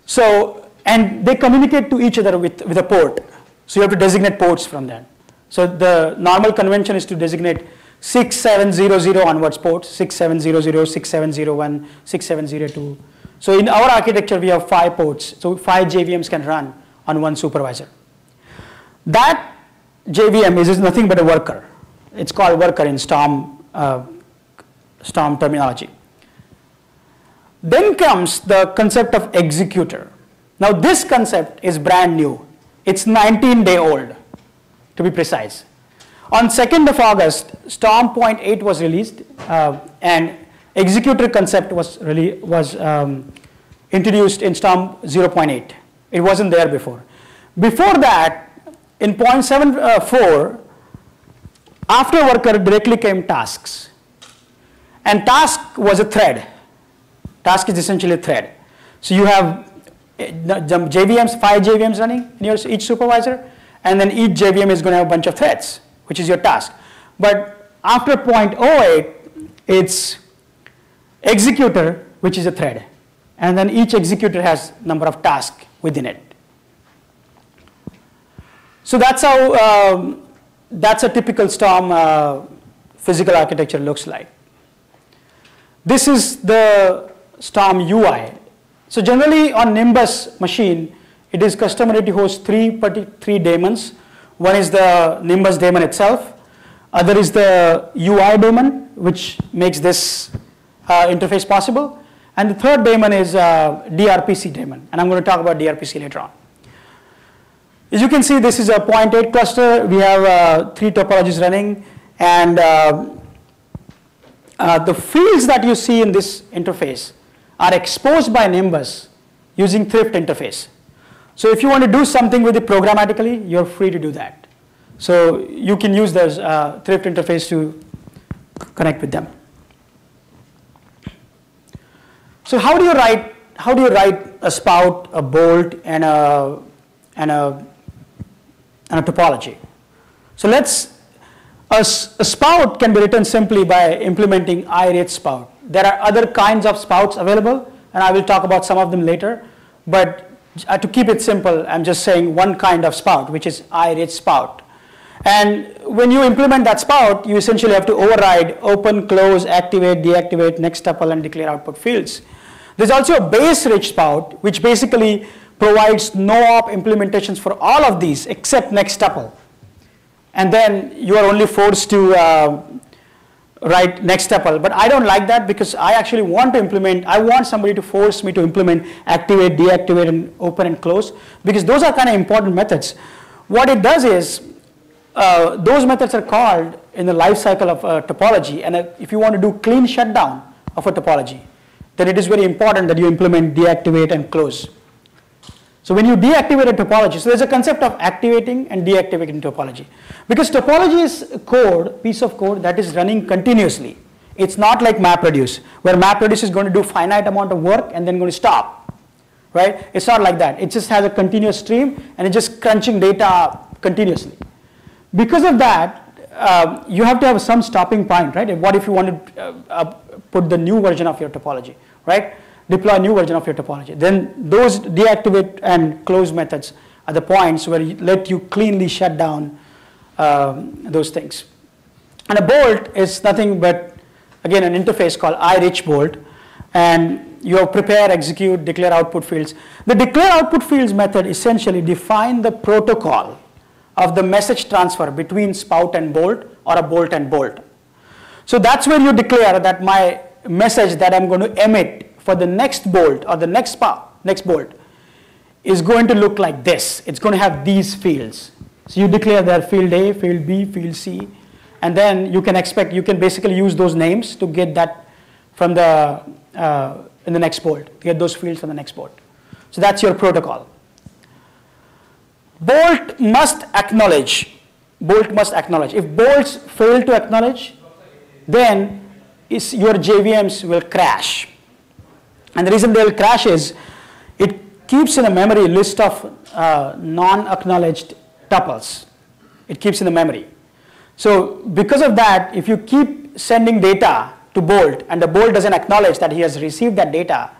So, and they communicate to each other with a port. So you have to designate ports from that. So the normal convention is to designate 6700 onwards ports, 6700, 6701, 6702. So in our architecture, we have 5 ports. So 5 JVMs can run on one supervisor. That JVM is nothing but a worker. It's called worker in Storm terminology. Then comes the concept of executor. Now this concept is brand new. It's 19-day old, to be precise. On 2nd of August, Storm 0.8 was released, and executor concept was introduced in Storm 0.8. It wasn't there before. Before that, in 0.74, after worker directly came tasks. And task was a thread. Task is essentially a thread. So you have JVMs, 5 JVMs running in each supervisor, and then each JVM is going to have a bunch of threads, which is your task. But after 0.08, it's executor, which is a thread. And then each executor has number of tasks within it. So that's how, that's a typical Storm physical architecture looks like. This is the Storm UI. So generally on Nimbus machine, it is customary to host three daemons. One is the Nimbus daemon itself. Other is the UI daemon, which makes this interface possible. And the third daemon is DRPC daemon. And I'm going to talk about DRPC later on. As you can see, this is a 0.8 cluster. We have 3 topologies running. And the fields that you see in this interface are exposed by Nimbus using thrift interface. So if you want to do something with it programmatically, you're free to do that. So you can use those thrift interface to connect with them. So how do you write a spout, a bolt, and a topology? So a spout can be written simply by implementing iRate spout. There are other kinds of spouts available, and I will talk about some of them later. But to keep it simple, I'm just saying one kind of spout, which is iRate spout. And when you implement that spout, you essentially have to override open, close, activate, deactivate, next tuple, and declare output fields. There's also a base-rich spout, which basically provides no-op implementations for all of these except next tuple. And then you are only forced to write next tuple. But I don't like that because I actually want to implement, I want somebody to force me to implement activate, deactivate, and open and close, because those are kind of important methods. What it does is, those methods are called in the life cycle of a topology. And if you want to do clean shutdown of a topology, then it is very important that you implement deactivate and close. So when you deactivate a topology, so there's a concept of activating and deactivating topology. Because topology is a code, piece of code that is running continuously. It's not like MapReduce, where MapReduce is going to do finite amount of work and then going to stop. right? It's not like that. It just has a continuous stream and it's just crunching data continuously. Because of that, you have to have some stopping point, right? What if you want to put the new version of your topology, right? Deploy a new version of your topology. Then those deactivate and close methods are the points where you let you cleanly shut down those things. And a bolt is nothing but, again, an interface called iRich bolt. And you have prepare, execute, declare output fields. The declare output fields method essentially define the protocol of the message transfer between spout and bolt or a bolt and bolt. So that's where you declare that my message that I'm going to emit for the next bolt or the next bolt is going to look like this. It's going to have these fields. So you declare there field A, field B, field C, and then you can basically use those names to get that from the in the next bolt, to get those fields from the next bolt. So that's your protocol. Bolt must acknowledge. Bolt must acknowledge. If bolts fail to acknowledge, then your JVMs will crash. And the reason they will crash is it keeps in a memory list of non-acknowledged tuples. It keeps in the memory. So because of that, if you keep sending data to bolt and the bolt doesn't acknowledge that he has received that data,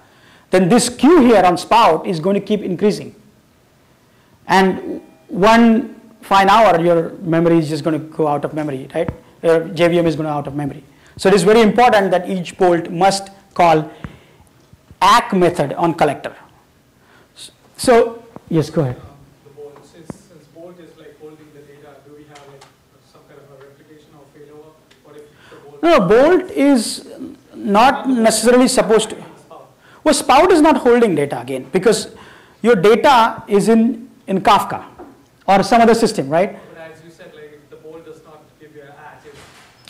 then this queue here on spout is going to keep increasing. And one fine hour, your memory is just going to go out of memory, right? Your JVM is going to go out of memory. So it is very important that each bolt must call ACK method on collector. So, yes, go ahead. The bolt, since bolt is like holding the data, do we have like some kind of a replication or failover? What if the bolt? No, bolt is not necessarily supposed to. Well, spout is not holding data again because your data is in Kafka or some other system, right? But as you said, like if the bolt does not give you an ACK.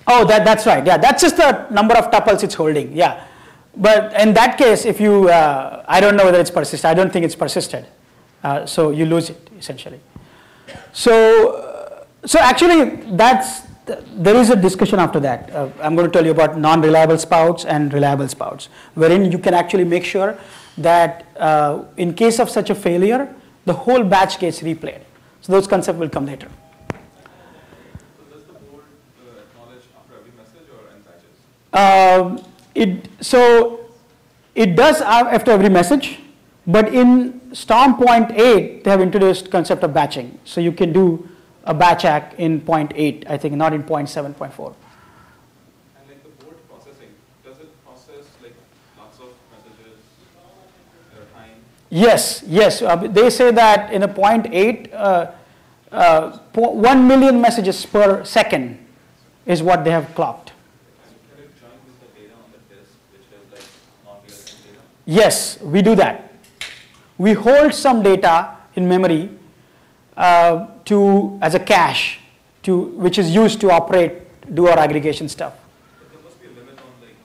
Oh, that's right. Yeah, that's just the number of tuples it's holding. Yeah. But in that case, if you, I don't know whether it's persisted. I don't think it's persisted. So you lose it, essentially. So actually, there is a discussion after that. I'm going to tell you about non-reliable spouts and reliable spouts, wherein you can actually make sure that in case of such a failure, the whole batch gets replayed. So those concepts will come later. So does the board acknowledge after every message or in batches? It does after every message, but in Storm 0.8, they have introduced concept of batching. So you can do a batch ACK in 0.8, I think, not in 0.7, 0.4. And like the board processing, does it process like lots of messages at a time? Yes. They say that in a 0.8, 1 million messages per second is what they have clocked. And can it join with the data on the disk, which is like non-real-time data? Yes, we do that. We hold some data in memory as a cache, which is used to do our aggregation stuff. But there must be a limit on like.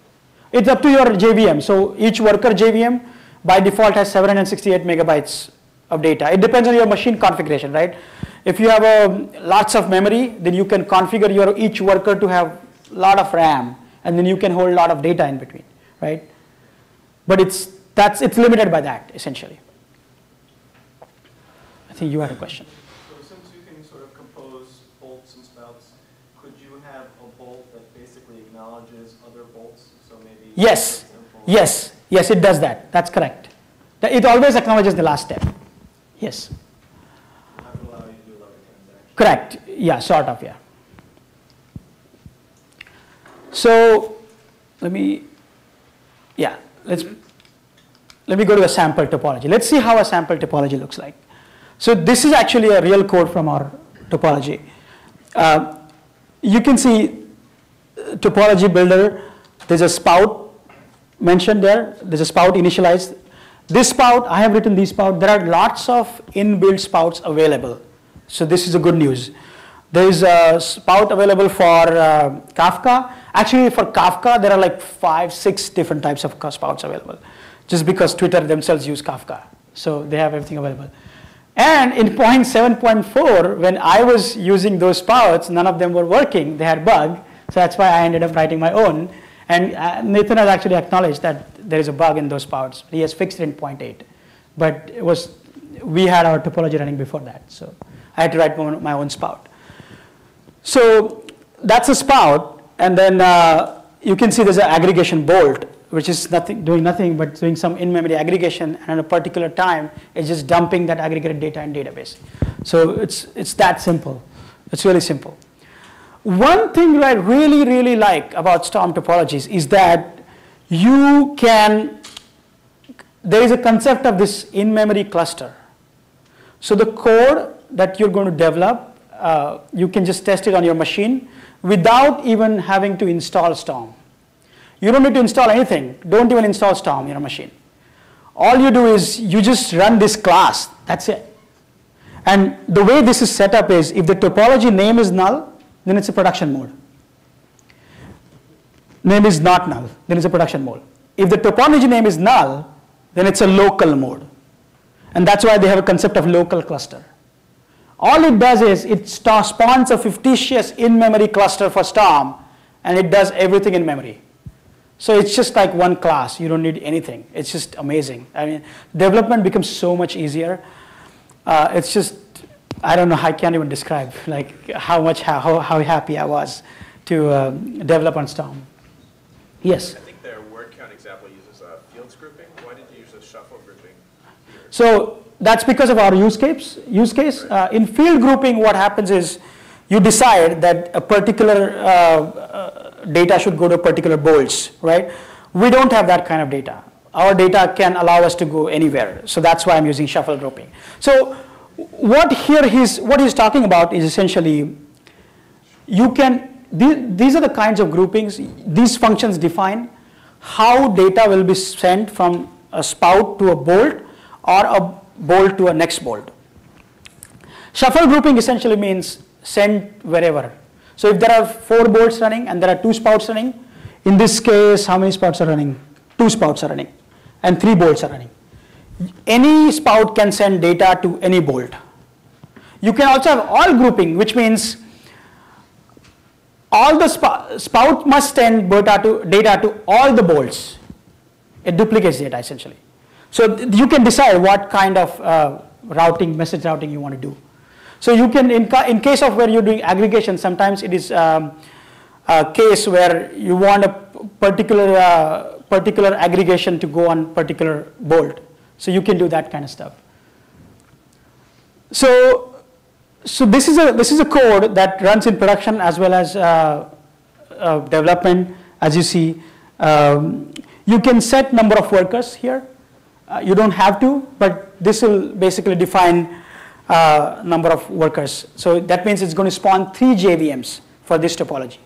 It's up to your JVM. So each worker JVM by default has 768 megabytes of data. It depends on your machine configuration, right? If you have lots of memory, then you can configure each worker to have a lot of RAM, and then you can hold a lot of data in between, right? But it's limited by that, essentially. I think you had a question. So since you can sort of compose bolts and spouts, could you have a bolt that basically acknowledges other bolts? So maybe Yes, it does that. That's correct. It always acknowledges the last step. Yes. That would allow you to do like a transaction. Correct. Yeah, sort of, yeah. So let me go to a sample topology. Let's see how a sample topology looks like. So this is actually a real code from our topology. You can see topology builder. There's a spout mentioned there. There's a spout initialized. This spout, I have written this spout. There are lots of inbuilt spouts available. So this is a good news. There is a spout available for Kafka. Actually, for Kafka, there are like 5, 6 different types of spouts available, just because Twitter themselves use Kafka. So they have everything available. And in 0.7.4, when I was using those spouts, none of them were working. They had bug. So that's why I ended up writing my own. And Nathan has actually acknowledged that there is a bug in those spouts. He has fixed it in 0.8. but we had our topology running before that, so I had to write my own spout. So that's a spout, and then you can see there's an aggregation bolt, which is doing nothing but doing some in-memory aggregation, and at a particular time, it's just dumping that aggregated data in database. So it's that simple. It's really simple. One thing that I really, really like about Storm topologies is that there is a concept of this in-memory cluster. So the code that you're going to develop, you can just test it on your machine without even having to install Storm. You don't need to install anything. Don't even install Storm on your machine. All you do is you just run this class. That's it. And the way this is set up is if the topology name is null, then it's a production mode. Name is not null, then it's a production mode. If the topology name is null, then it's a local mode. And that's why they have a concept of local cluster. All it does is it spawns a fictitious in-memory cluster for Storm, and it does everything in memory. So it's just like one class. You don't need anything. It's just amazing. I mean, development becomes so much easier. It's just, I don't know, I can't even describe like how happy I was to develop on Storm. Yes? I think their word count example uses fields grouping. Why did you use a shuffle grouping here? So that's because of our use case. Right. In field grouping, what happens is you decide that a particular data should go to particular bolts, right? We don't have that kind of data. Our data can allow us to go anywhere. So that's why I'm using shuffle grouping. So what he's talking about is essentially these are the kinds of groupings. These functions define how data will be sent from a spout to a bolt or a bolt to a next bolt. Shuffle grouping essentially means send wherever. So if there are 4 bolts running and there are 2 spouts running, in this case, how many spouts are running? 2 spouts are running and 3 bolts are running. Any spout can send data to any bolt. You can also have all grouping, which means all the spout must send data to all the bolts. It duplicates data essentially. So you can decide what kind of message routing you want to do. So you can, in case of where you're doing aggregation, sometimes it is a case where you want a particular aggregation to go on particular bolt. So you can do that kind of stuff. So this is a code that runs in production as well as development. As you see, you can set number of workers here. You don't have to, but this will basically define number of workers. So that means it's going to spawn 3 JVMs for this topology.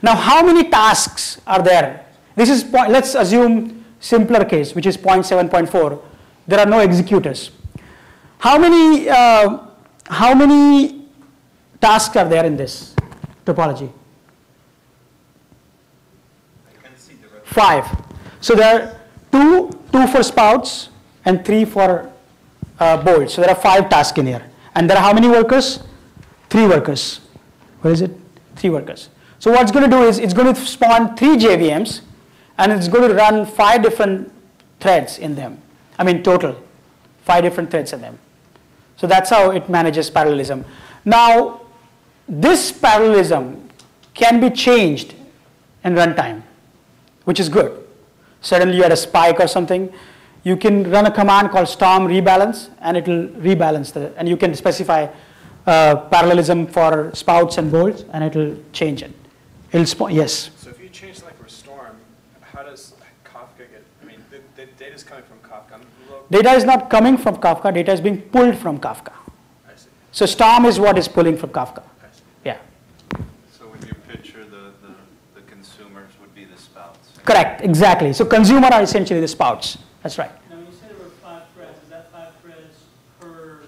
Now, how many tasks are there? This is let's assume simpler case, which is 0.7.4. There are no executors. How many tasks are there in this topology? 5. So there are two for spouts and 3 for bolts. So there are 5 tasks in here. And there are how many workers? 3 workers. What is it? 3 workers. So what it's going to do is it's going to spawn 3 JVMs and it's going to run 5 different threads in them. I mean total, 5 different threads in them. So that's how it manages parallelism. Now, this parallelism can be changed in runtime, which is good. Suddenly you had a spike or something, you can run a command called storm rebalance and it will rebalance and you can specify parallelism for spouts and bolts and it will change it. Yes? So if you change something for storm, how does Kafka get, I mean, the data is coming from Kafka. Data is not coming from Kafka, data is being pulled from Kafka. I see. So storm is what is pulling from Kafka. I see. Yeah. So when you picture the consumers would be the spouts. Correct, exactly. So consumer are essentially the spouts. That's right. Now, when you said there were 5 threads, is that 5 threads per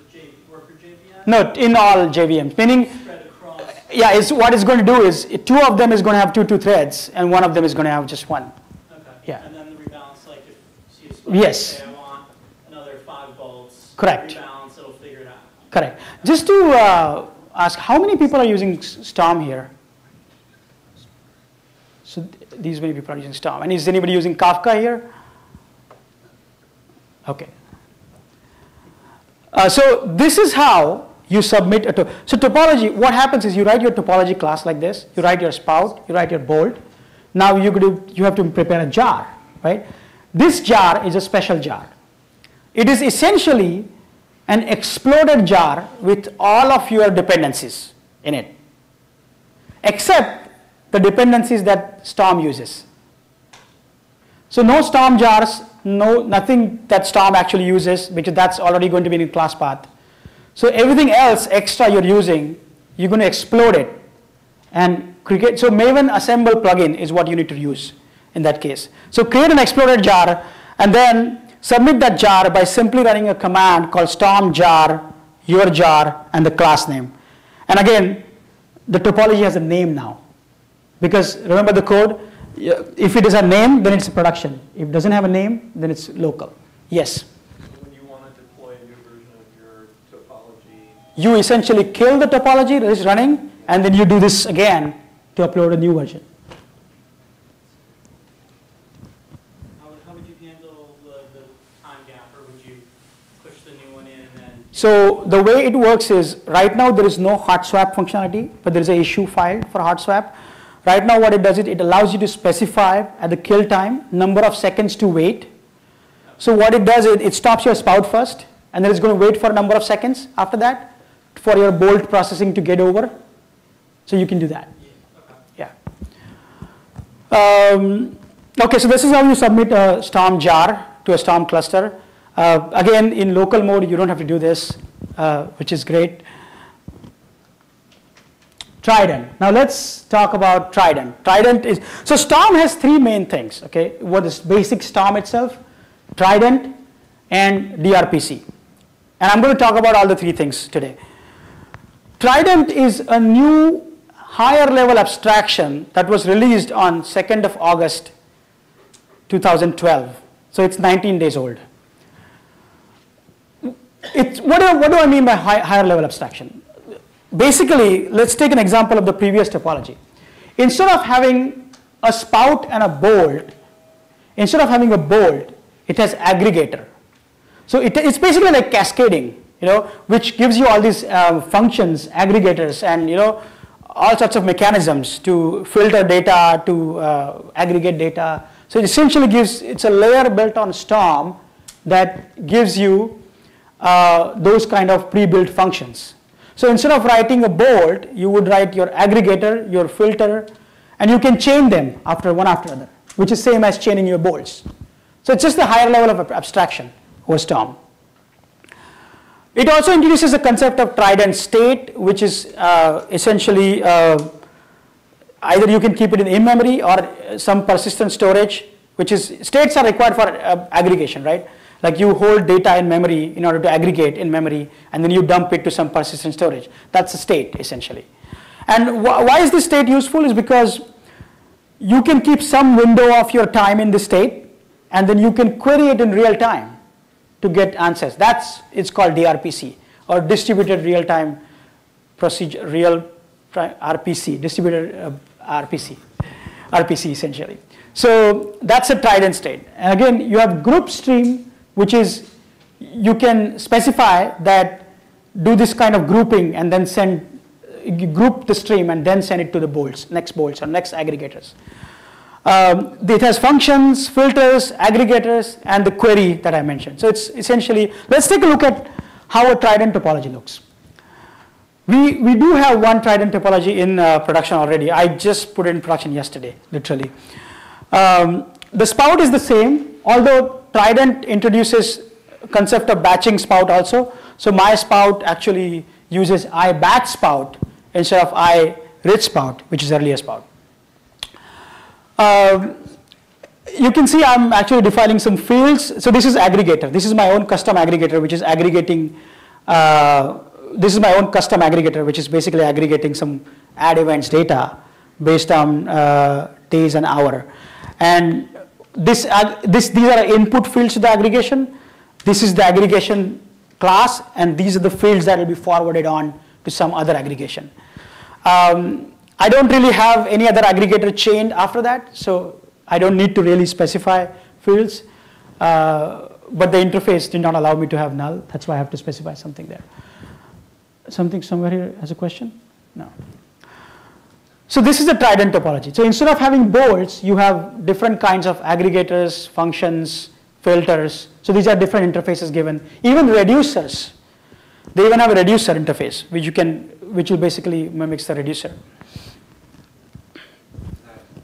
worker JVM? No, in all JVMs, meaning, Spread across. yeah, what it's going to do is 2 of them is going to have 2 threads and 1 of them is going to have just 1. Okay. Yeah. And then the rebalance, like if you see a spike, Yes. say I want another 5 bolts. Correct. Rebalance, it'll figure it out. Correct. Just to ask, how many people are using Storm here? So these many people are using Storm. And is anybody using Kafka here? Okay. So this is how you submit a so topology. What happens is you write your topology class like this. You write your spout. You write your bolt. Now you have to prepare a jar, right? This jar is a special jar. It is essentially an exploded jar with all of your dependencies in it, except the dependencies that Storm uses. So no Storm jars, nothing that Storm actually uses, because that's already going to be in class path. So everything else extra you're using, you're going to explode it and create. So Maven assemble plugin is what you need to use in that case. So create an exploded jar and then submit that jar by simply running a command called storm jar, your jar, and the class name. And again, the topology has a name now. Because remember the code, if it is a name, then it's a production. If it doesn't have a name, then it's local. Yes? When you want to deploy a new version of your topology, You essentially kill the topology that is running, and then you do this again to upload a new version. How would you handle the time gap, or would you push the new one in and then? So the way it works is, right now there is no hot swap functionality, but there is an issue file for hot swap. Right now what it does is it allows you to specify at the kill time number of seconds to wait. So what it does is it stops your spout first, and then it's going to wait for a number of seconds after that for your bolt processing to get over. So you can do that. Yeah. Okay, so this is how you submit a Storm jar to a Storm cluster. Again, in local mode, you don't have to do this, which is great. Trident. Now let's talk about Trident. Trident is, so Storm has three main things, okay? What is basic Storm itself, Trident, and DRPC. And I'm going to talk about all the three things today. Trident is a new higher level abstraction that was released on 2nd of August 2012. So it's 19 days old. What do I mean by higher level abstraction? Basically, let's take an example of the previous topology. Instead of having a spout and a bolt, instead of having a bolt, it has aggregator. So it's basically like cascading, which gives you all these functions, aggregators, and all sorts of mechanisms to filter data, to aggregate data. So it essentially it's a layer built on Storm that gives you those kind of pre-built functions. So instead of writing a bolt, you would write your aggregator, your filter, and you can chain them one after another, which is same as chaining your bolts. So it's just a higher level of abstraction over Storm. It also introduces the concept of Trident state, which is essentially either you can keep it in in-memory or some persistent storage, which is, states are required for aggregation, right? Like you hold data in memory in order to aggregate in memory, and then you dump it to some persistent storage. That's a state, essentially. And why is this state useful? Is because you can keep some window of your time in the state, and then you can query it in real time to get answers. It's called DRPC, or distributed real-time procedure, RPC, distributed RPC essentially. So that's a Trident state. And again, you have group stream, which is, you can specify that do this kind of grouping and then group the stream and then send it to the next bolts or next aggregators. It has functions, filters, aggregators, and the query that I mentioned. So it's essentially, let's take a look at how a Trident topology looks. We do have one Trident topology in production already. I just put it in production yesterday, literally. The spout is the same, although Trident introduces concept of batching spout also. So my spout actually uses I batch spout instead of I rich spout, which is earlier spout. You can see I'm actually defining some fields. So this is aggregator. This is my own custom aggregator, which is aggregating. This is my own custom aggregator, which is basically aggregating some add events data based on days and hour. And these are input fields to the aggregation. This is the aggregation class, and these are the fields that will be forwarded on to some other aggregation. I don't really have any other aggregator chained after that, so I don't need to really specify fields. but the interface did not allow me to have null. That's why I have to specify something there. Something somewhere here has a question? No. So this is the trident topology. So instead of having bolts, you have different kinds of aggregators, functions, filters. So these are different interfaces given. Even reducers. They even have a reducer interface, which will basically mimics the reducer.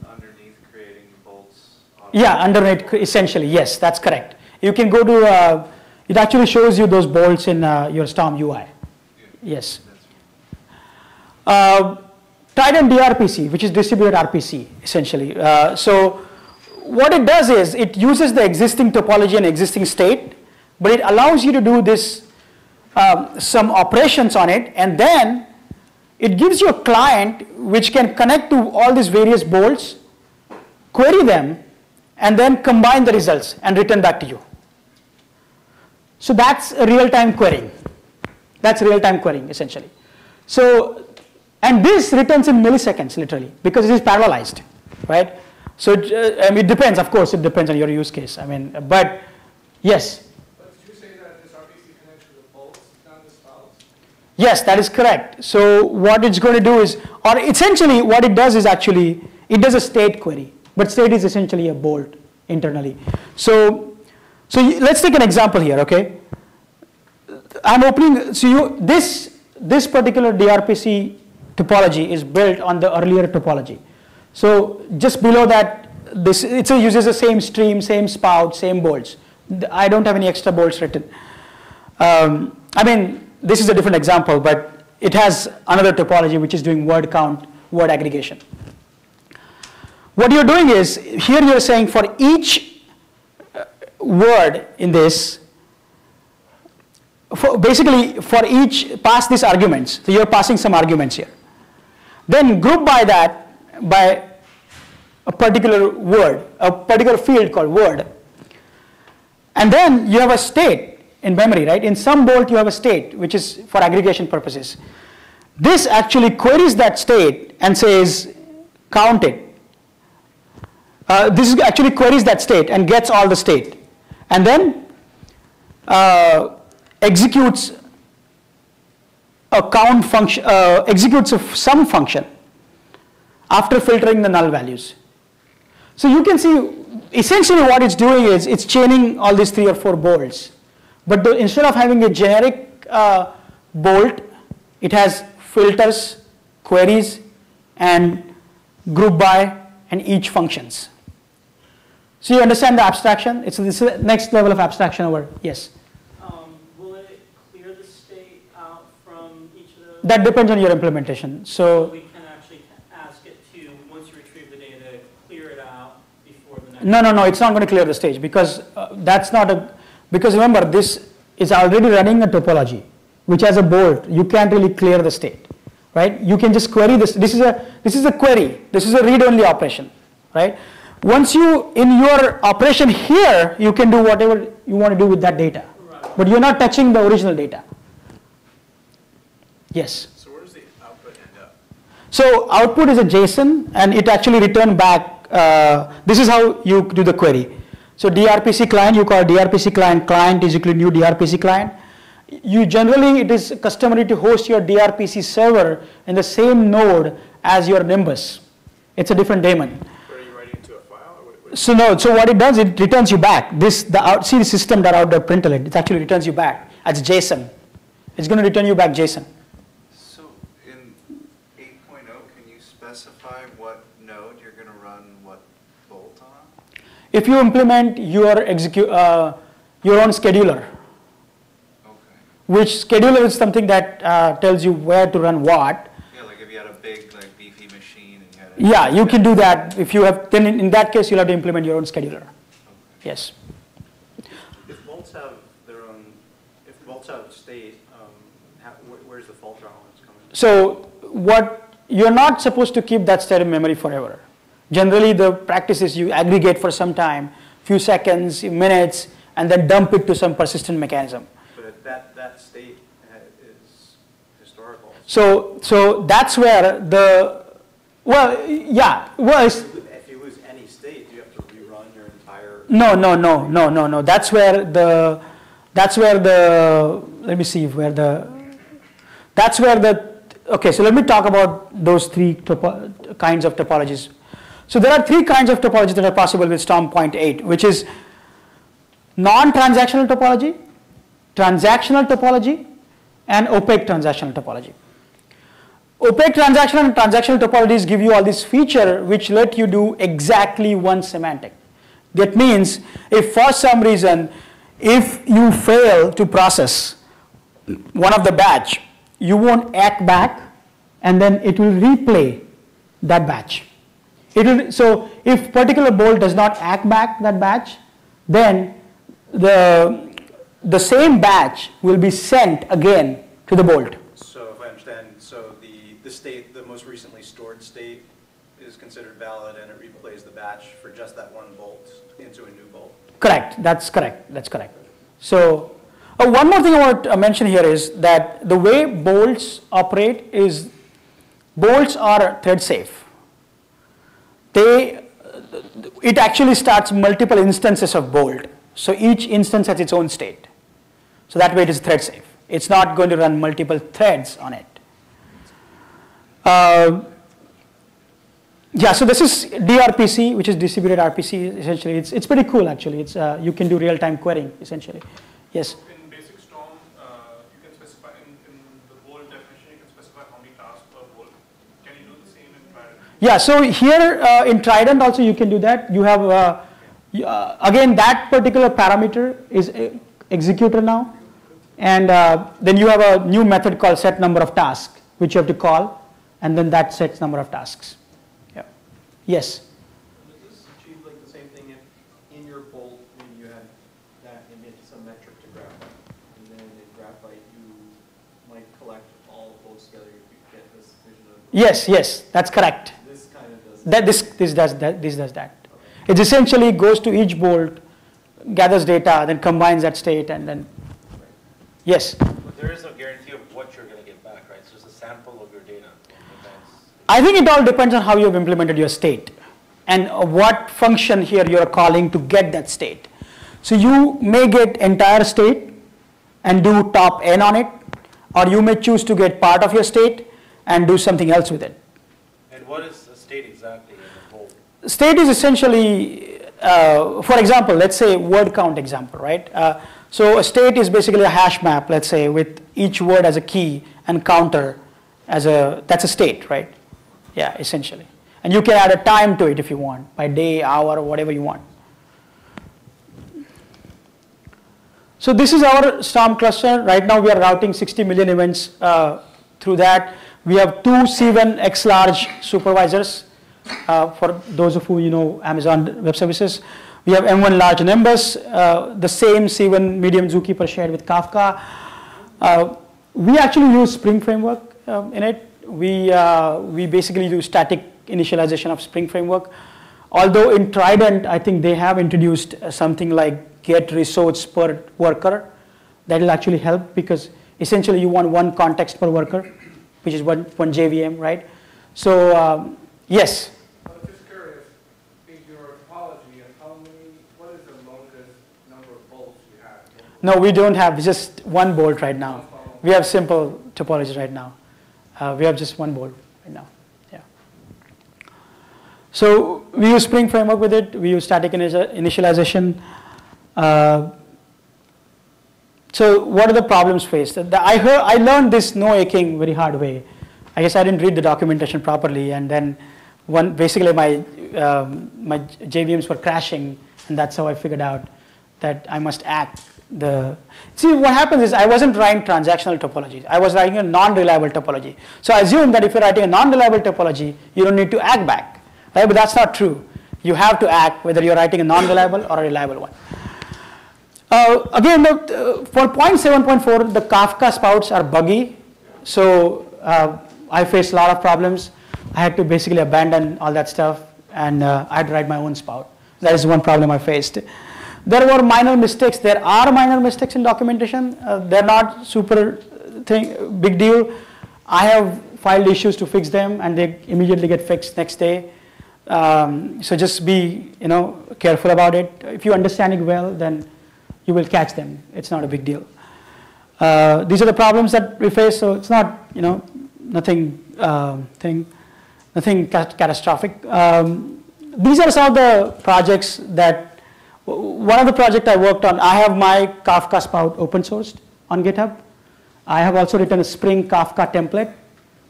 Underneath creating bolts? Yeah, underneath, essentially, yes, that's correct. You can go to, it actually shows you those bolts in your Storm UI. Yeah. Yes. Trident DRPC, which is distributed RPC, essentially. So what it does is it uses the existing topology and existing state, but it allows you to do this, some operations on it, and then it gives you a client which can connect to all these various bolts, query them, and then combine the results and return back to you. So that's real-time querying. That's real-time querying, essentially. So, and this returns in milliseconds, literally, because it is parallelized, right? So it depends, of course, it depends on your use case. I mean, but yes? But did you say that this RPC connects to the bolts, not the spouts? Yes, that is correct. So what it's going to do is, or essentially what it does is actually, it does a state query, but state is essentially a bolt internally. So let's take an example here, okay? I'm opening, so this particular DRPC topology is built on the earlier topology. So just below that, it uses the same stream, same spout, same bolts. I don't have any extra bolts written. I mean, this is a different example, but it has another topology which is doing word count, word aggregation. What you're doing is, here you're saying for each word in this, basically for each, pass these arguments. So you're passing some arguments here. Then group by that, by a particular word, a particular field called word. And then you have a state in memory, right? In some bolt you have a state, which is for aggregation purposes. This actually queries that state and says, count it. This actually queries that state and gets all the state. And then executes a count function, executes a sum function after filtering the null values. So you can see essentially what it's doing is it's chaining all these 3 or 4 bolts. But instead of having a generic bolt, it has filters, queries, and group by and each functions. So you understand the abstraction? It's this next level of abstraction over, yes? Will it clear the state out from each of those? That depends on your implementation. So we can actually ask it to, once you retrieve the data, clear it out before the next. no, it's not going to clear the stage because that's not a, because remember this is already running a topology which has a bolt. You can't really clear the state, right? You can just query this. This is a query. This is a read-only operation, right? Once you, in your operation here, you can do whatever you want to do with that data. Right. But you're not touching the original data. Yes? So where does the output end up? So output is a JSON, and it actually return back, this is how you do the query. So DRPC client, you call DRPC client is equal to new DRPC client. You generally, it is customary to host your DRPC server in the same node as your Nimbus. It's a different daemon. So no, so what it does, it returns you back. See the system.out.println, it actually returns you back as JSON. It's going to return you back JSON. So in 8.0, can you specify what node you're going to run what bolt on? If you implement your own scheduler, which scheduler is something that tells you where to run what. Yeah, like if you had a big, like beefy machine and you had. Yeah, you can do that. If you have, then in that case, you'll have to implement your own scheduler. Okay. Yes. If bolts have their own, if bolts have state, where's the fault tolerance coming from? So you're not supposed to keep that state in memory forever. Generally, the practice is you aggregate for some time, few seconds, minutes, and then dump it to some persistent mechanism. That state is historical. So that's where if you lose any state, you have to rerun your entire No. That's where the, let me see where the, that's where the, okay, so let me talk about those three kinds of topologies. So there are three kinds of topologies that are possible with Storm 0.8, which is non-transactional topology, transactional topology, and opaque transactional topology. Opaque transactional and transactional topologies give you all these features which let you do exactly one semantic. That means if for some reason, if you fail to process one of the batch, you won't act back and then it will replay that batch. So if particular bolt does not act back that batch, then the same batch will be sent again to the bolt. So if I understand, so the state, the most recently stored state is considered valid and it replays the batch for just that one bolt into a new bolt. Correct, that's correct, that's correct. So one more thing I want to mention here is that the way bolts operate is bolts are thread safe. It actually starts multiple instances of bolt. So each instance has its own state. So that way it is thread safe. It's not going to run multiple threads on it. Yeah, so this is DRPC, which is distributed RPC. Essentially, it's pretty cool actually. It's you can do real-time querying essentially. Yes. In basic Storm, you can specify in the bolt definition. You can specify how many tasks per bolt. Can you do the same in Trident? Yeah. So here in Trident also you can do that. You have again that particular parameter is executor now, and then you have a new method called set number of tasks, which you have to call, and then that sets number of tasks. Yeah. Yes. Does this achieve like the same thing if in your bolt maybe you had that image some metric to graphite, and then in graphite you might collect all the bolts together, you get this vision of. Yes, that's correct. This kind of does. This does that. Okay. It essentially goes to each bolt, gathers data, then combines that state, and then. Right. Yes. But there is no guarantee of what you're going to get back, right? It's just a sample of your data. I think it all depends on how you have implemented your state and what function here you are calling to get that state. So you may get entire state and do top n on it, or you may choose to get part of your state and do something else with it. And what is a state exactly in the bolt? State is essentially, for example, let's say word count example, right? So a state is basically a hash map, let's say, with each word as a key and counter as that's a state, right? Yeah, essentially. And you can add a time to it if you want, by day, hour, whatever you want. So this is our Storm cluster. Right now we are routing 60 million events through that. We have 2 C1 X large supervisors for those of you know Amazon Web Services. We have M1 large Nimbus, the same C1 medium zookeeper shared with Kafka. We actually use Spring Framework in it. We basically do static initialization of Spring Framework. Although in Trident, I think they have introduced something like get resource per worker. That will actually help because essentially you want one context per worker, which is one JVM, right? So yes. I'm just curious, in your topology, what is the longest number of bolts you have? No, we don't have just one bolt right now. We have simple topologies right now. We have just one bolt right now. Yeah. So we use Spring Framework with it. We use static initialization. So what are the problems faced? I learned this no aking very hard way. I guess I didn't read the documentation properly, and then basically my JVMs were crashing, and that's how I figured out that I must act. See, what happens is I wasn't writing transactional topology. I was writing a non-reliable topology. So I assume that if you're writing a non-reliable topology, you don't need to act back, right? But that's not true. You have to act whether you're writing a non-reliable or a reliable one. Again, for 0.7.4, the Kafka spouts are buggy. So I faced a lot of problems. I had to basically abandon all that stuff, and I had to write my own spout. That is one problem I faced. There were minor mistakes. There are minor mistakes in documentation. They're not super big deal. I have filed issues to fix them, and they immediately get fixed next day. So just be, careful about it. If you understand it well, then you will catch them. It's not a big deal. These are the problems that we face, so it's not, nothing catastrophic. These are some of the projects that, one of the projects I worked on, I have my Kafka spout open sourced on GitHub. I have also written a Spring Kafka template,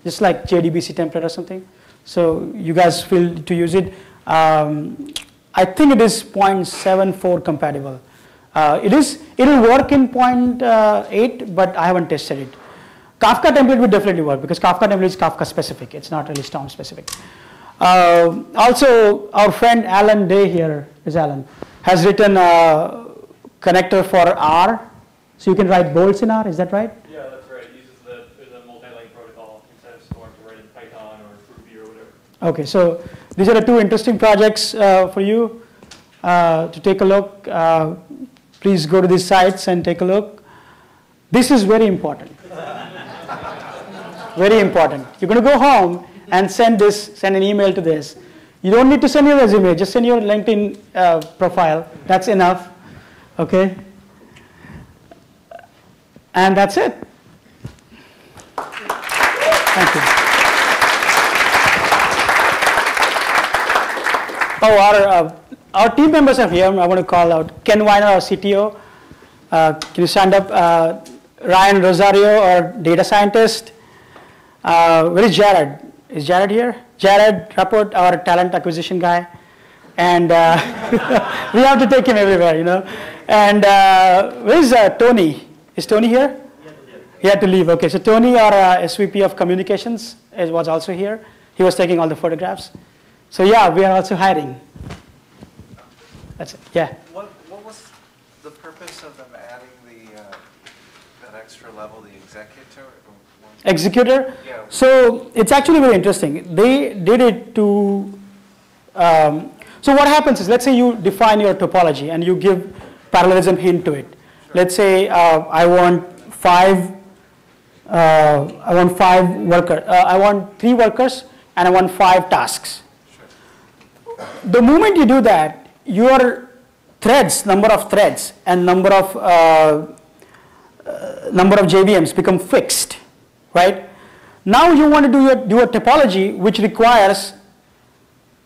just like JDBC template or something. So you guys feel to use it. I think it is 0.74 compatible. It will work in 0.8, but I haven't tested it. Kafka template will definitely work because Kafka template is Kafka specific. It's not really Storm specific. Also, our friend Alan Day here, is Alan, has written a connector for R. So you can write bolts in R, is that right? Yeah, that's right. It uses the multi-line protocol instead of Storm to write in Python or Ruby or whatever. Okay, so these are the two interesting projects for you to take a look. Please go to these sites and take a look. This is very important. Very important. You're going to go home and send an email to this. You don't need to send your resume, just send your LinkedIn profile. That's enough. Okay? And that's it. Thank you. Oh, our team members are here. I want to call out Ken Weiner, our CTO. Can you stand up? Ryan Rosario, our data scientist. Where is Jared? Is Jared here? Jared Rapport, our talent acquisition guy. And we have to take him everywhere, And where is Tony? Is Tony here? He had to leave. Okay, so Tony, our SVP of communications, was also here. He was taking all the photographs. So yeah, we are also hiring. That's it. Yeah. What was the purpose of them adding that extra level, the executor? Executor? Yeah. So it's actually very interesting. They did it to, so what happens is, let's say you define your topology and you give parallelism hint to it. Sure. Let's say I want 3 workers and I want 5 tasks. Sure. The moment you do that, your threads, number of threads and number of JVMs become fixed, right? Now you want to do a topology which requires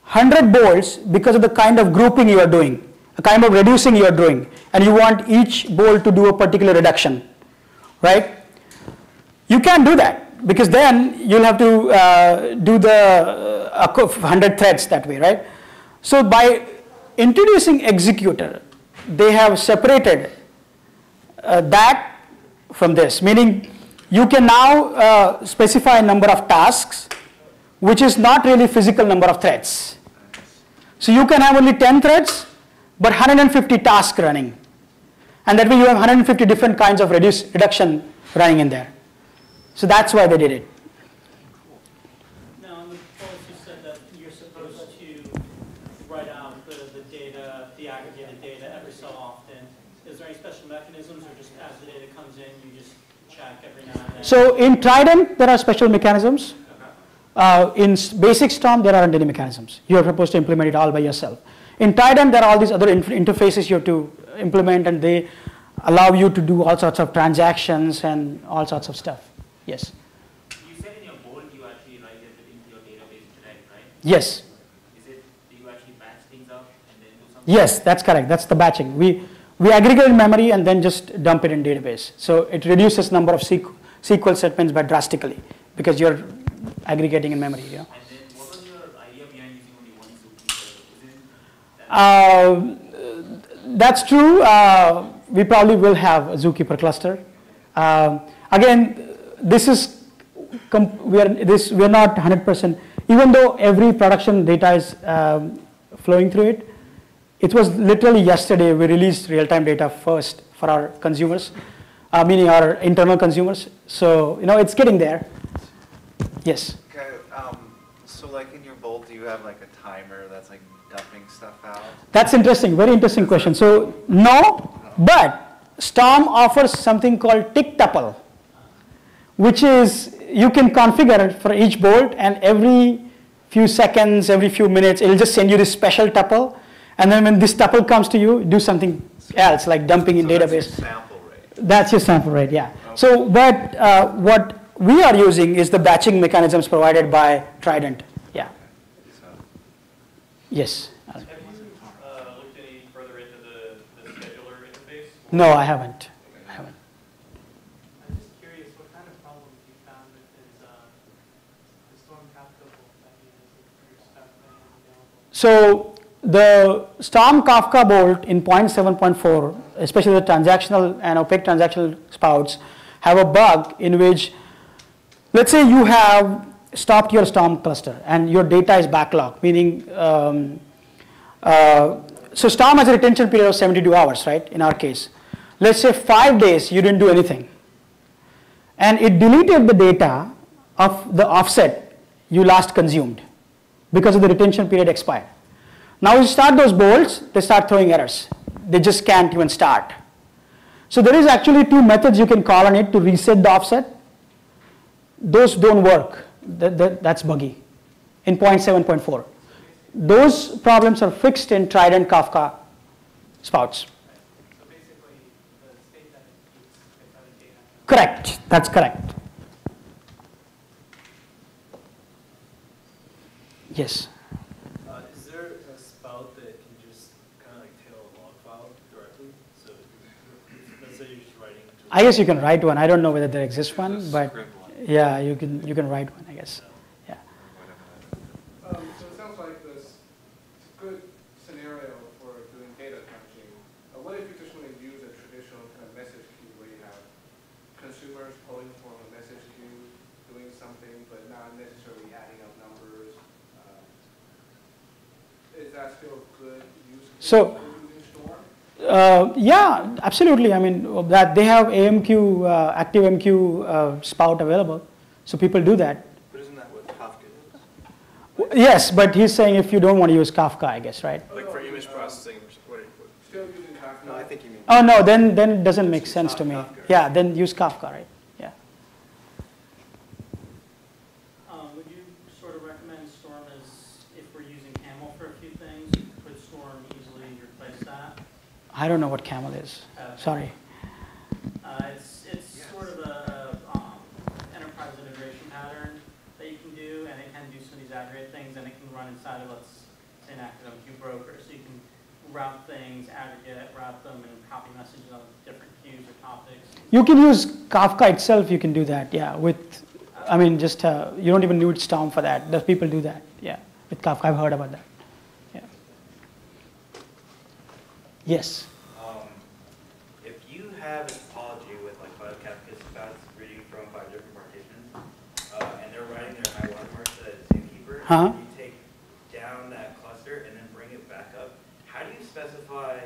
100 bolts because of the kind of grouping you are doing, a kind of reducing you are doing, and you want each bolt to do a particular reduction, right? You can't do that because then you'll have to do the 100 threads that way, right? So by introducing executor, they have separated that from this, meaning you can now specify a number of tasks which is not really physical number of threads. So you can have only 10 threads but 150 tasks running, and that way you have 150 different kinds of reduction running in there. So that's why they did it. Now, in the policy you said that you're supposed to write out the data, the aggregated data every so often. Is there any special mechanisms, or just as the data comes in, you just check every now and then? So in Trident, there are special mechanisms. In basic Storm, there aren't any mechanisms. You are supposed to implement it all by yourself. In Trident, there are all these other interfaces you have to implement, and they allow you to do all sorts of transactions and all sorts of stuff. Yes? You said in your bolt you actually write everything to your database direct, right? Yes. Do you actually batch things up and then do something? Yes, that's correct. That's the batching. We aggregate in memory and then just dump it in database. So it reduces number of SQL statements by drastically because you're aggregating in memory. Yeah. And then what was your idea behind using only one zookeeper? That's true. We probably will have a zookeeper cluster. Again, this is we are not 100%. Even though every production data is flowing through it, it was literally yesterday we released real-time data first for our consumers, meaning our internal consumers. So it's getting there. Yes. Okay. So like in your bolt, do you have like a timer that's like dumping stuff out? That's interesting. Very interesting question. So no, but Storm offers something called tick tuple, which is you can configure it for each bolt, and every few seconds, every few minutes, it'll just send you this special tuple. And then when this tuple comes to you, do something else, like dumping in database. That's your sample rate. That's your sample rate, yeah. So, but what we are using is the batching mechanisms provided by Trident. Yeah. Yes. Have you looked any further into the scheduler interface? No, I haven't. I'm just curious, what kind of problems you found with the Storm Kafka bolt that you use for your stuff available? So the Storm Kafka bolt in 0.7.4, especially the transactional and opaque transactional spouts, have a bug in which, let's say you have stopped your Storm cluster and your data is backlogged, meaning, so Storm has a retention period of 72 hours, right, in our case. Let's say 5 days you didn't do anything. And it deleted the data of the offset you last consumed because of the retention period expired. Now you start those bolts, they start throwing errors. They just can't even start. So there is actually 2 methods you can call on it to reset the offset. Those don't work. That's buggy in 0.7.4. Those problems are fixed in Trident Kafka spouts. So basically, the state that it keeps the data. Correct. That's correct. Yes. Is there a spout that can just kind of like tail a log file directly? So let's say you're just writing. I guess you can write one. I don't know whether there exists one, but yeah, you can write one, I guess. Yeah. So it sounds like this good scenario for doing data crunching. What if you just want to use a traditional kind of message queue where you have consumers pulling from a message queue, doing something, but not necessarily adding up numbers? Is that still good use case So, for using Storm? yeah, absolutely. I mean, that they have AMQ, active MQ spout available, so people do that. But isn't that what Kafka is? Yes, but he's saying if you don't want to use Kafka, I guess, right? Like for image processing, Still using Kafka? No, I think you mean. Oh no, then it doesn't make sense to me. Yeah, then use Kafka, right? Yeah. Would you sort of recommend Storm as, if we're using Camel for a few things, could Storm easily replace that? I don't know what Camel is. Sorry. It's sort of a enterprise integration pattern that you can do, and it can do some of these aggregate things, and it can run inside of, let's say, an ActiveMQ broker, so you can route things, aggregate, route them, and copy messages on different queues or topics. You can use Kafka itself. You can do that. Yeah. With, I mean, just you don't even need Storm for that. Does people do that? Yeah. With Kafka, I've heard about that. Yeah. Yes. If you have a topology with like 5 Kafka spouts reading from 5 different partitions, and they're writing their high watermarks to Zookeeper, Uh-huh. you take down that cluster and then bring it back up. How do you specify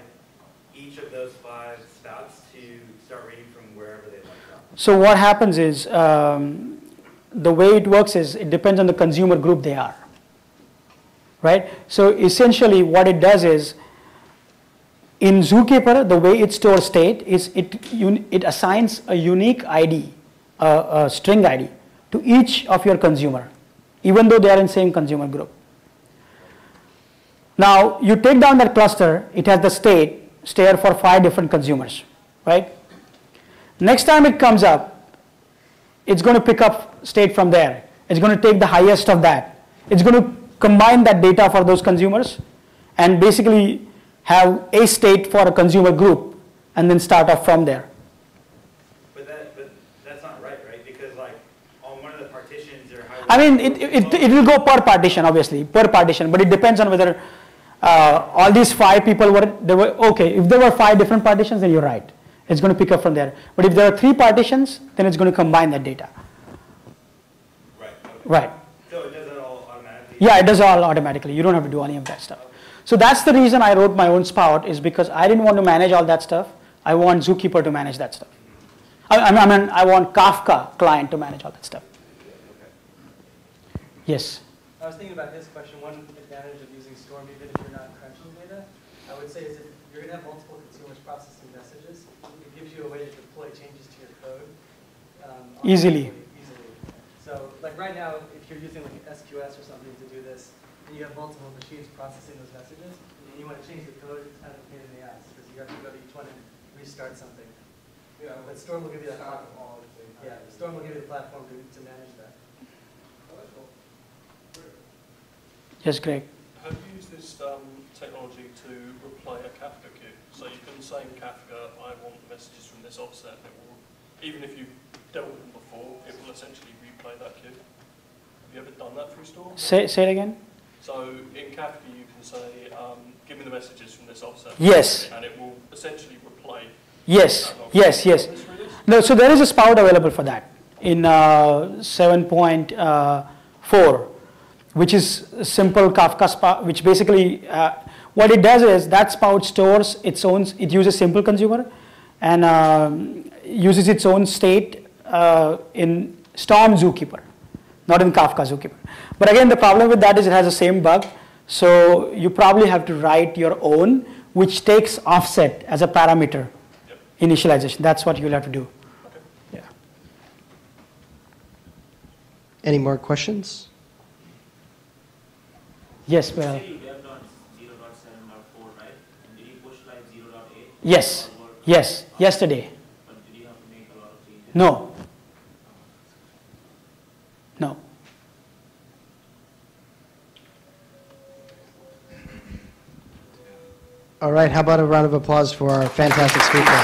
each of those 5 spouts to start reading from wherever they like from? So what happens is, the way it works is it depends on the consumer group they are, right? So essentially what it does is, in Zookeeper, the way it stores state is it assigns a unique ID, a string ID, to each of your consumer, even though they are in same consumer group. Now, you take down that cluster, it has the state for 5 different consumers, right? Next time it comes up, it's going to pick up state from there. It's going to take the highest of that. It's going to combine that data for those consumers and basically have a state for a consumer group and then start off from there. But that's not right, right? Because like on one of the partitions or how I mean, it will go per partition, obviously, per partition, but it depends on whether all these 5 people were okay. If there were 5 different partitions, then you're right. It's going to pick up from there. But if there are 3 partitions, then it's going to combine that data. Right. Okay. Right. So it does it all automatically? Yeah, it does all automatically. You don't have to do any of that stuff. So that's the reason I wrote my own spout, is because I didn't want to manage all that stuff. I want Zookeeper to manage that stuff. I mean, I want Kafka client to manage all that stuff. Yes. I was thinking about his question. One advantage of using Storm, even if you're not crunching data, I would say is if you're going to have multiple consumers processing messages, it gives you a way to deploy changes to your code Easily. So like right now, if you're using like SQS or something to do this, and you have multiple machines processing those messages, and you want to change the code, it's kind of a pain in the ass, because you have to go to each one and restart something. Yeah, but Storm will give you that stop platform. all at the same time. Yeah, Storm will give you the platform to manage that. Oh, that's cool. Yes, Greg. Have you used this technology to replay a Kafka queue? So you can say in Kafka, I want messages from this offset. It will, even if you've dealt with them before, it will essentially replay that queue. Have you ever done that through Storm? Say it again. So in Kafka, you can say, give me the messages from this offset. Yes. And it will essentially replay. Yes, yes, yes. No, so there is a spout available for that in 7.4, which is a simple Kafka spout, which basically, what it does is that spout stores its own, it uses simple consumer and uses its own state in Storm Zookeeper, not in Kafka Zookeeper. But again, the problem with that is it has the same bug. So you probably have to write your own, which takes offset as a parameter. Initialization, that's what you'll have to do. Yeah. Any more questions? Yes, well. You have done 0.7.4, right? And did you push like 0.8? Yes, yes, yesterday. But did you have to make a lot of changes? No. No. All right, how about a round of applause for our fantastic speaker?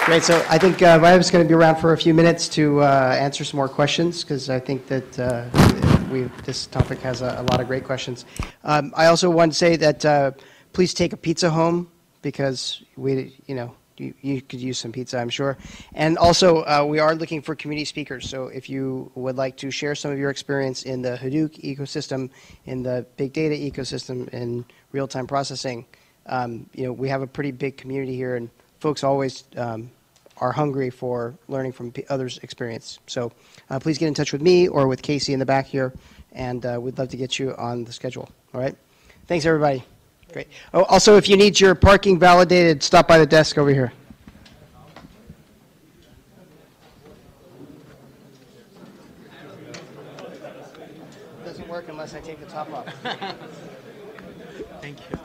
Great, so I think Vaib's going to be around for a few minutes to answer some more questions, because I think that this topic has a lot of great questions. I also want to say that please take a pizza home, because you could use some pizza, I'm sure. And also, we are looking for community speakers, so if you would like to share some of your experience in the Hadoop ecosystem, in the big data ecosystem, in real-time processing, we have a pretty big community here, and folks always are hungry for learning from others' experience. So please get in touch with me or with Casey in the back here, and we'd love to get you on the schedule. All right? Thanks, everybody. Great. Oh, also, if you need your parking validated, stop by the desk over here. It doesn't work unless I take the top off. Thank you.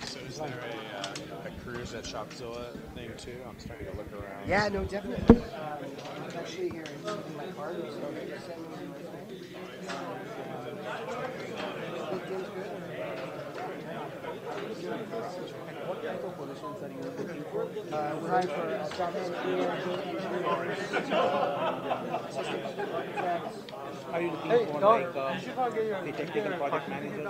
So is there a cruise at Shopzilla thing too? I'm starting to look around. Yeah, no, definitely. I'm actually here in my card, so just send me what type of positions are you looking for? We're hiring for software engineer, data engineer, Are you looking for like the technical project manager?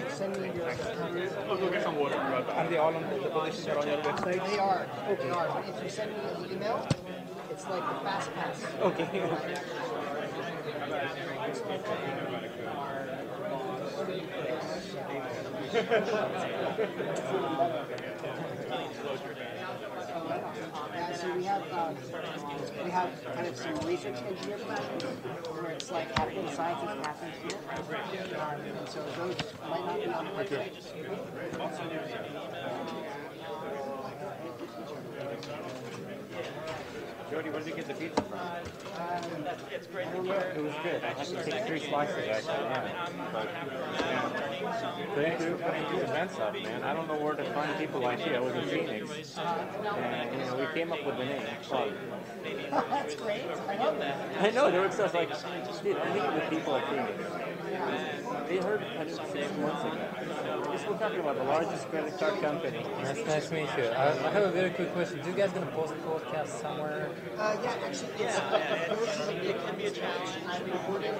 Send me your I'll go get some water. Are they all on the positions are on your website? They are. They are. But if you send me an email, it's like the fast pass. Okay. So we have kind of some research engineer classes where it's like half data scientist, half engineer. And so those might not be on the website. Jody, where did you get the pizza from? It's great to hear. It was good. I had to take 3 slices actually, yeah. But, thank you for these events up, man. I don't know where to find people like you. I was in Phoenix. And, we came up with the name. Club. That's great. I love that. I know, there was stuff like, dude, I meet with people at Phoenix. They heard Hadoop 6 months ago. We're talking about the largest credit card company. That's nice to meet you. I have a very quick question. Do you guys going to post the podcast somewhere? Yeah, actually, it can be a challenge. I'm recording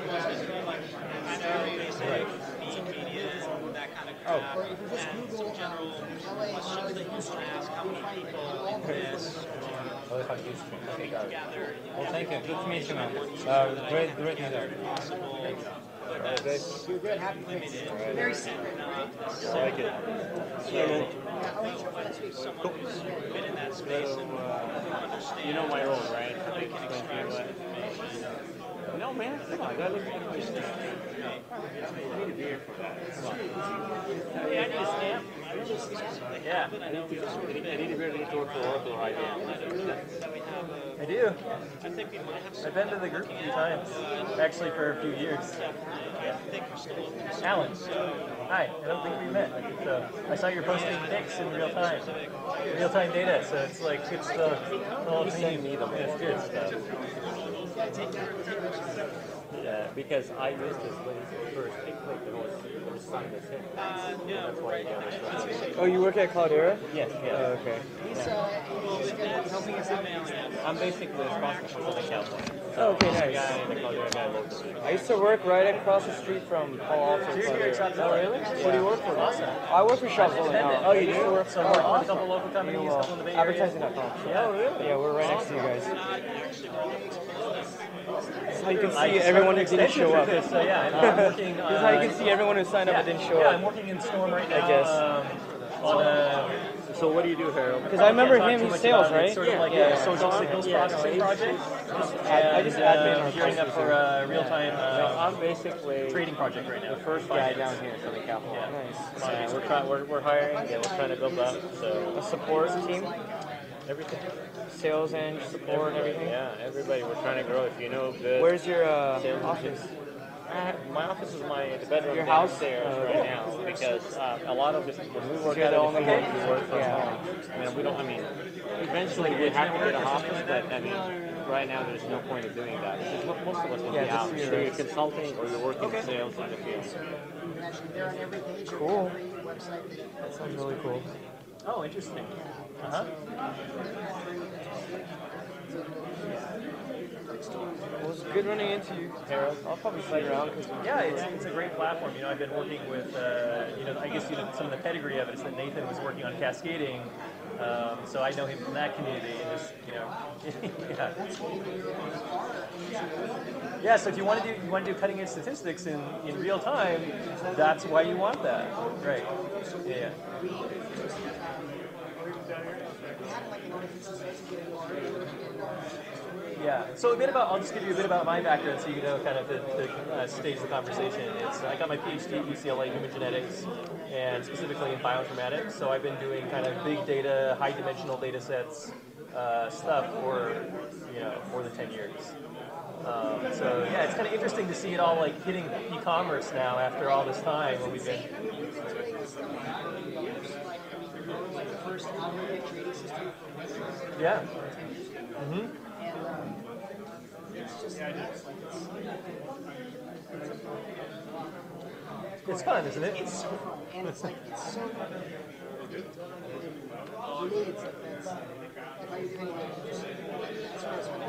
Right. That kind of crap. Or if you just Google LA Ustream, you'll find it. Oh, if I use stream. Okay, got it. Well, thank you. Good to meet you, man. Great meeting you. You're good, happy face. Very secret, right? I like it. Yeah, I'll hit you up next week. Cool. You know my role, right? No, man. man. Come on, that looks like I need a beer for that. Come on. Hey, I need a stamp. Yeah, I need a beer to get to work for Oracle right now. I do. I've been to the group a few times, actually for a few years. Alan, hi. I don't think we met. So I saw you're posting pics in real time data. So it's like it's the whole theme. It's good stuff. Yeah, because I used this when it first clicked, there was some missing. That's why you got it. Oh, you work at Cloudera? Yes, yes. Oh, okay. I'm basically responsible for Southern California. Oh, okay, nice. The Cloudera guy locally. I used to work right across the street from Paul Alto. So you're here at Shopzilla? Oh, really? Yeah. What do you work for? Awesome. I work for Shopzilla now. Oh, you do? Work So for a couple local companies, a couple in the Bay Area? Advertising.com. Yeah. Oh, really? Yeah, we're right next to you guys. This is how you can I see everyone who didn't show up. This, yeah, I'm working. This is how you can see everyone who signed up but didn't show up. Yeah, I'm working in Storm right now. I guess. So what do you do, Harold? Because I remember him, he's sales, right? It's sort of like a social signals processing project. I just admin gearing up for a real-time I'm basically trading project right now. The first guy down here in Southern California. Yeah. Nice. We're hiring. Yeah, we're trying to build up. So a support team. Everything. Sales and support and everything. Yeah, everybody. We're trying to grow. If you know good. Where's your office? My office is the bedroom Your house? downstairs right now because a lot of this when we work at it, we work from home. I mean, we don't. I mean, eventually we have to get a office, but I mean, right now there's no point of doing that because most of us will be out. Either you're consulting or you're working sales in the field. Cool. That sounds really cool. Oh, interesting. Uh-huh. Well, it's good running into you, Harold. I'll probably see you around. Yeah, it's a great platform. I've been working with, I guess some of the pedigree of it is that Nathan was working on cascading, so I know him from that community, and just, yeah. Yeah, so if you want to do cutting edge statistics in real time, that's why you want that, right? Yeah. Yeah. So I'll just give you a bit about my background so you know kind of to stage the conversation. I got my PhD at UCLA Human Genetics and specifically in bioinformatics. So I've been doing kind of big data, high dimensional data sets stuff for more than 10 years. So yeah, it's kind of interesting to see it all like hitting e-commerce now after all this time when we've been. Yeah. Mm-hmm. It's fun, isn't it? It's so fun, and it's like it's so. To me, it's like that's. If I kind of just that's where I spend my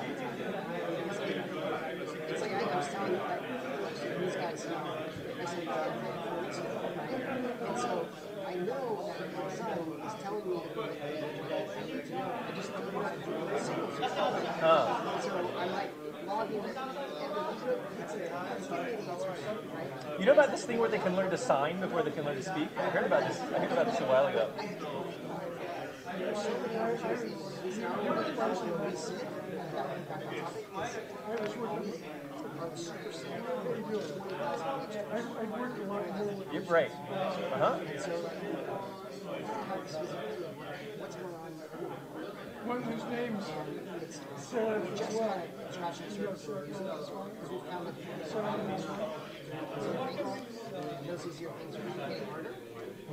time. It's like I was telling these guys, I said, and so I know that my son is telling me that I need to know. I just don't know how to do it. So I'm like logging in, right? You know about this thing where they can learn to sign before they can learn to speak? I heard about this a while ago. There's so many opportunities now. When we sit You're right. Uh-huh. What's going on? One whose name's just kind of scratching the surface because we found that those easier things are getting harder.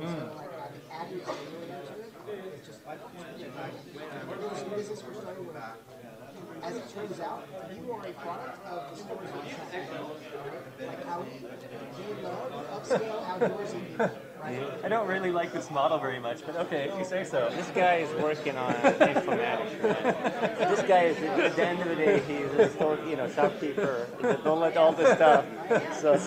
So like adding value to it, it's just the business we're starting with. As it turns out, you are a product of the stores on Saturday. Like Audi, we love upscale outdoorsy people. Right? I don't really like this model very much, but okay, if you say so. This guy is working on informatics. Right? This guy is, at the end of the day, he's a store, shopkeeper. Don't let all this stuff. So I'll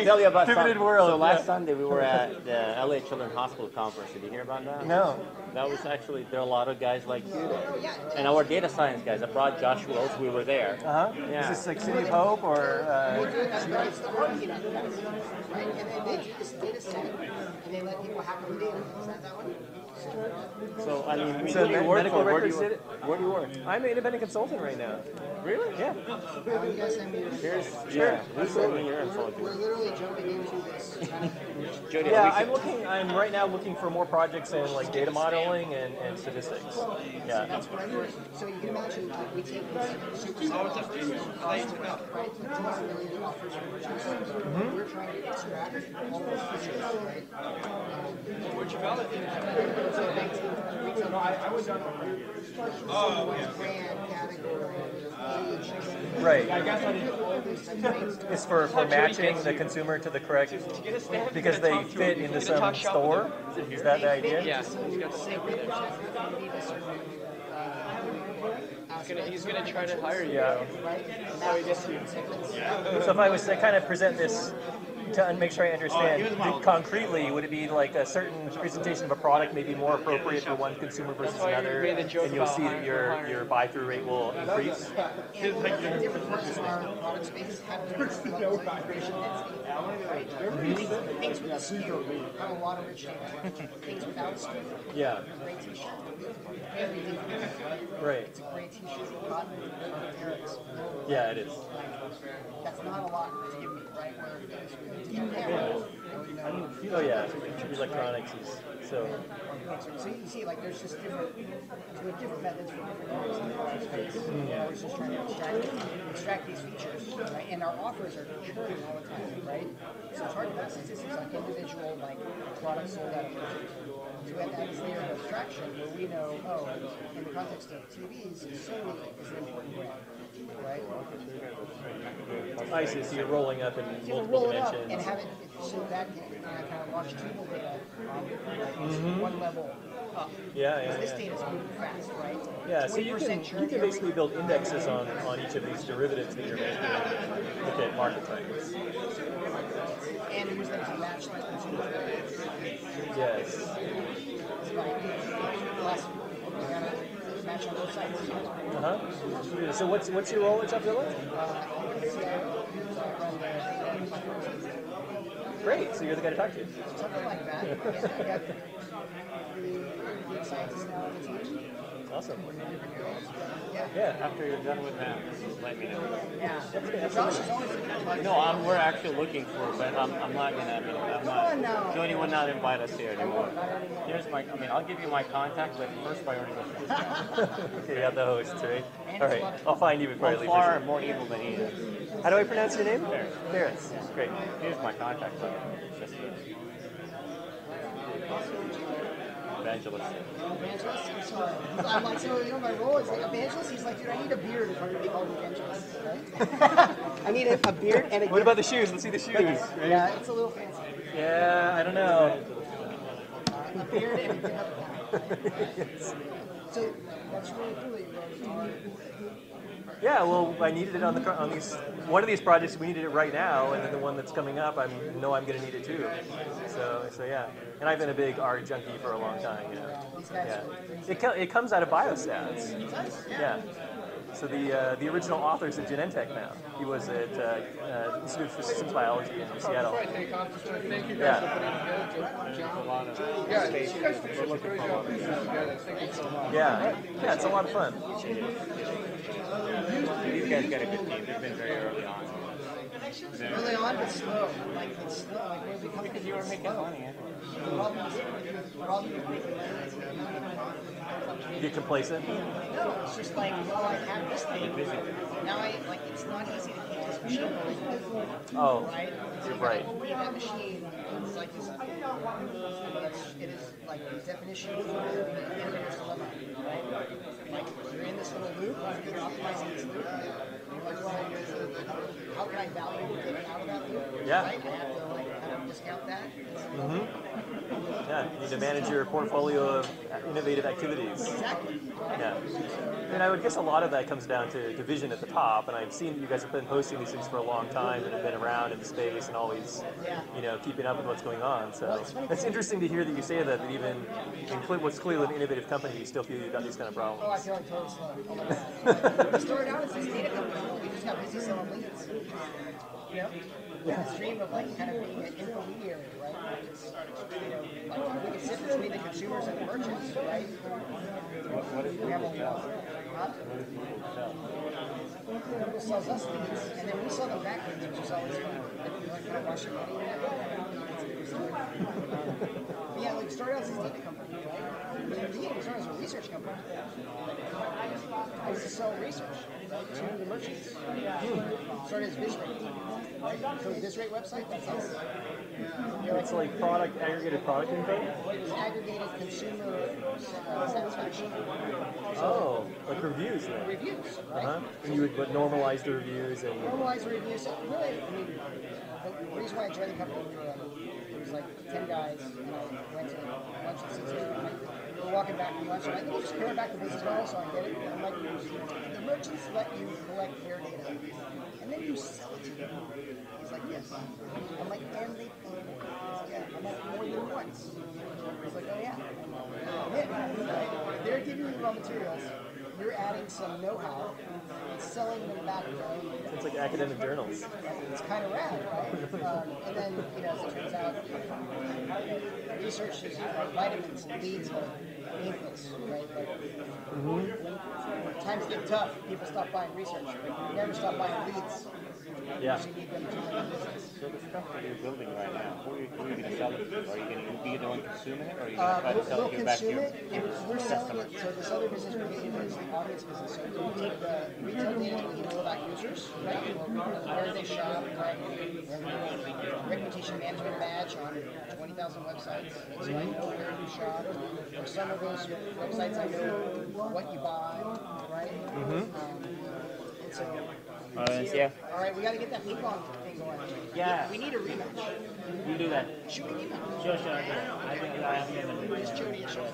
tell you about pivoted world. So last Sunday we were at the LA Children's Hospital conference. Did you hear about that? No. That was actually, there are a lot of guys like you there. And our data science guys, I brought Josh Wills, we were there. Uh-huh. Yeah. Is this like City of Hope or? That's the marketing of that, right? And then they do this data set, and they let people hack on data. Is that one? So, I mean, So who do you work medical for? records did it? Where do you work? I'm an independent consultant right now. Really? Yeah. Here's, Sure. yeah, who's sending your info We're to? literally jumping into this. Jody, Yeah, I'm right now looking for more projects in like data modeling and statistics. Yeah. That's what I work. So you can imagine we take these super offers, right? $2 million offers for merchants. We're trying to extract all those features, right? Which validated. I was on brand, category, age. Right. I guess I didn't. It's for matching the consumer to the correct, because they fit into some store. Is that the idea? Yeah. He's gonna try to hire you. Yeah. So he gets you. So if I was to kind of present this to make sure I understand concretely, would it be like a certain presentation of a product may be more appropriate for one consumer versus another, and you'll see that your buy-through rate will increase? Different parts of our product space have different levels of integration density, right? Things with a SKU have a lot of rich data. Things without SKU. Yeah. Great t-shirt. Very different. Right. It's a great t-shirt with cotton with parrots. Yeah, it is. That's not a lot to give me, right? Where Oh yeah, electronics is so. So you see, like, there's just different methods for different areas in the product space. We're just trying to extract these features, right? And our offers are churning all the time, right? So it's hard to have statistics like individual, like, products sold at a merchant. So we have to have this layer of abstraction where we know, oh, in the context of TVs, Sony is an important brand, right? I see. So you're rolling up in So multiple roll it up dimensions. and have it so that kind of longitudinal data one level up. Yeah, Because this data is moving fast, right? Yeah, so you 20% can basically build indexes on each of these derivatives that you're making and look at market trends. And use them to match these consumers. Yes. Match on both sides. Uh-huh. So what's your role at Shopzilla? Great, so you're the guy to talk to. Something like that. And I got the scientists now on the team. Awesome. Yeah. After you're done with them, let me know. Yeah. Josh is always No, we're actually looking for, but I'm not gonna. I'm not. Jody will not invite us here anymore. Here's my. I'll give you my contact, but first priority goes first. Okay, you have the host, right? All right, I'll find you before I leave. Far more evil than he is. How do I pronounce your name? Ferris. Great. Here's my contact. Just evangelist. Evangelist? I'm like, so, my role is like evangelist. He's like, dude, I need a beard if I'm going to be called evangelist, right? I need a beard and a What about the shoes? Let's see the shoes. Right? Yeah, it's a little fancy. Yeah, I don't know. A beard and a yes. So, that's really cool that you wrote it. Yeah, well, I needed it on these. One of these projects, we needed it right now, and then the one that's coming up, I know I'm going to need it too. So yeah. And I've been a big R junkie for a long time. Yeah. It comes out of biostats. Yeah. So the original author's at Genentech now. He was at Institute for Systems Biology in Seattle. Thank you guys for putting together. Yeah, it's a lot of fun. These guys got a good team. They've been very early on. Early on, but slow. Like, it's slow. Like, we're becoming because you were making money. The problem is making money. You get complacent? No, it's just like, well, I have this thing. Now it's not easy to keep this machine going. Oh, right? you're right. Opening that machine, it's like this. It is like the definition of the innovator's dilemma, right? Like, you're in this little loop, you're optimizing this loop. You're like, well, how can I value getting out of that loop? Yeah. Right? I have to kind of discount that. Yeah, you need to manage your portfolio of innovative activities. Exactly. Yeah. And I would guess a lot of that comes down to vision at the top, and I've seen that you guys have been hosting these things for a long time and have been around in the space and always, keeping up with what's going on. So it's interesting to hear that you say that even in what's clearly an innovative company, you still feel you've got these kind of problems. Oh, I feel like totally slow. We started out as this data company, we just got busy selling leads. With this dream of kind of being an intermediary, right? Like, we could sit between the consumers and the merchants, right? What if We have people a sell? huh? What if people sell? Google sells us leads, and then we sell them back leads, which is always fun. You like kind of wash your money in that. Yeah, like started out as a data company, right? We started as a research company. I used to sell research to the merchants. Started as BizRate. Right? So BizRate website, that's us. It's like product, aggregated product info? It was aggregated consumer satisfaction. Oh, like reviews then? Reviews, right? And you would normalize the reviews and... Normalize the reviews. So really, I mean, the reason why I joined the company, there was like 10 guys, and I went to lunch at CTO, and we were walking back from lunch, and I think just pare back the business model, so I get it. And I'm like, the merchants let you collect their data, and then you sell it to them. He's like, yes. I'm like, and they pay more. He's like, yeah. I'm like, more than once. He's like, oh yeah. Yeah, right? They're giving you raw materials, you're adding some know-how, and selling them back. It's like academic journals. It's kind of rad, right? And then, as it turns out, research is vitamins and leads are meaningless, right? Like, when times get tough, people stop buying research, but you never stop buying leads. Yeah. So you need them to run the business. So the stuff that you're building right now, who are you going to sell it to? Are you going to be the one consuming it, or are you going to try to sell it back to your We're selling it, so this other business we're getting is the audience business. So we take the retail data we know about users, right? Where they shop, right? Reputation management badge on 20,000 websites. So I know where you shop. For some of those websites, I know what you buy, right? And so... yeah. All right, we got to get that ping pong thing going. Yeah. We need a rematch. We'll do that. Should we do that? Sure. I think I have to. Just Jody and Sean. All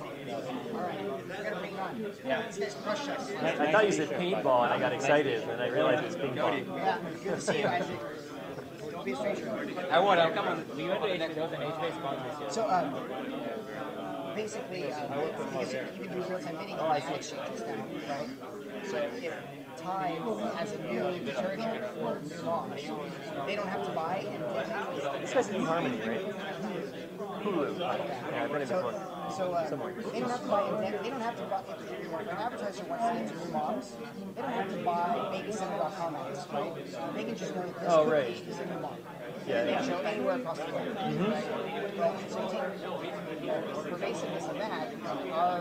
right, we're gonna bring it on. Yeah. This guy's crushed us. I thought you said paintball and I got excited, and I realized it was ping pong. Yeah, good to see you, Isaac. Don't be a stranger. I'll come on. We went to HBase, there was an HBase sponsor. So, basically, because you can do real-time bidding on exchanges now, right? So if Time has a new detergent for new moms, they don't have to buy and This guy's in eHarmony, right? Hulu. Yeah, I've read it before. So they don't have to buy they don't have to buy, if an advertiser wants to get to new moms, they don't have to buy babycenter.com ads, right? They can just know that this cookie is a new mom. Yeah, They can show anywhere across the world, right? So you take the pervasiveness of that, our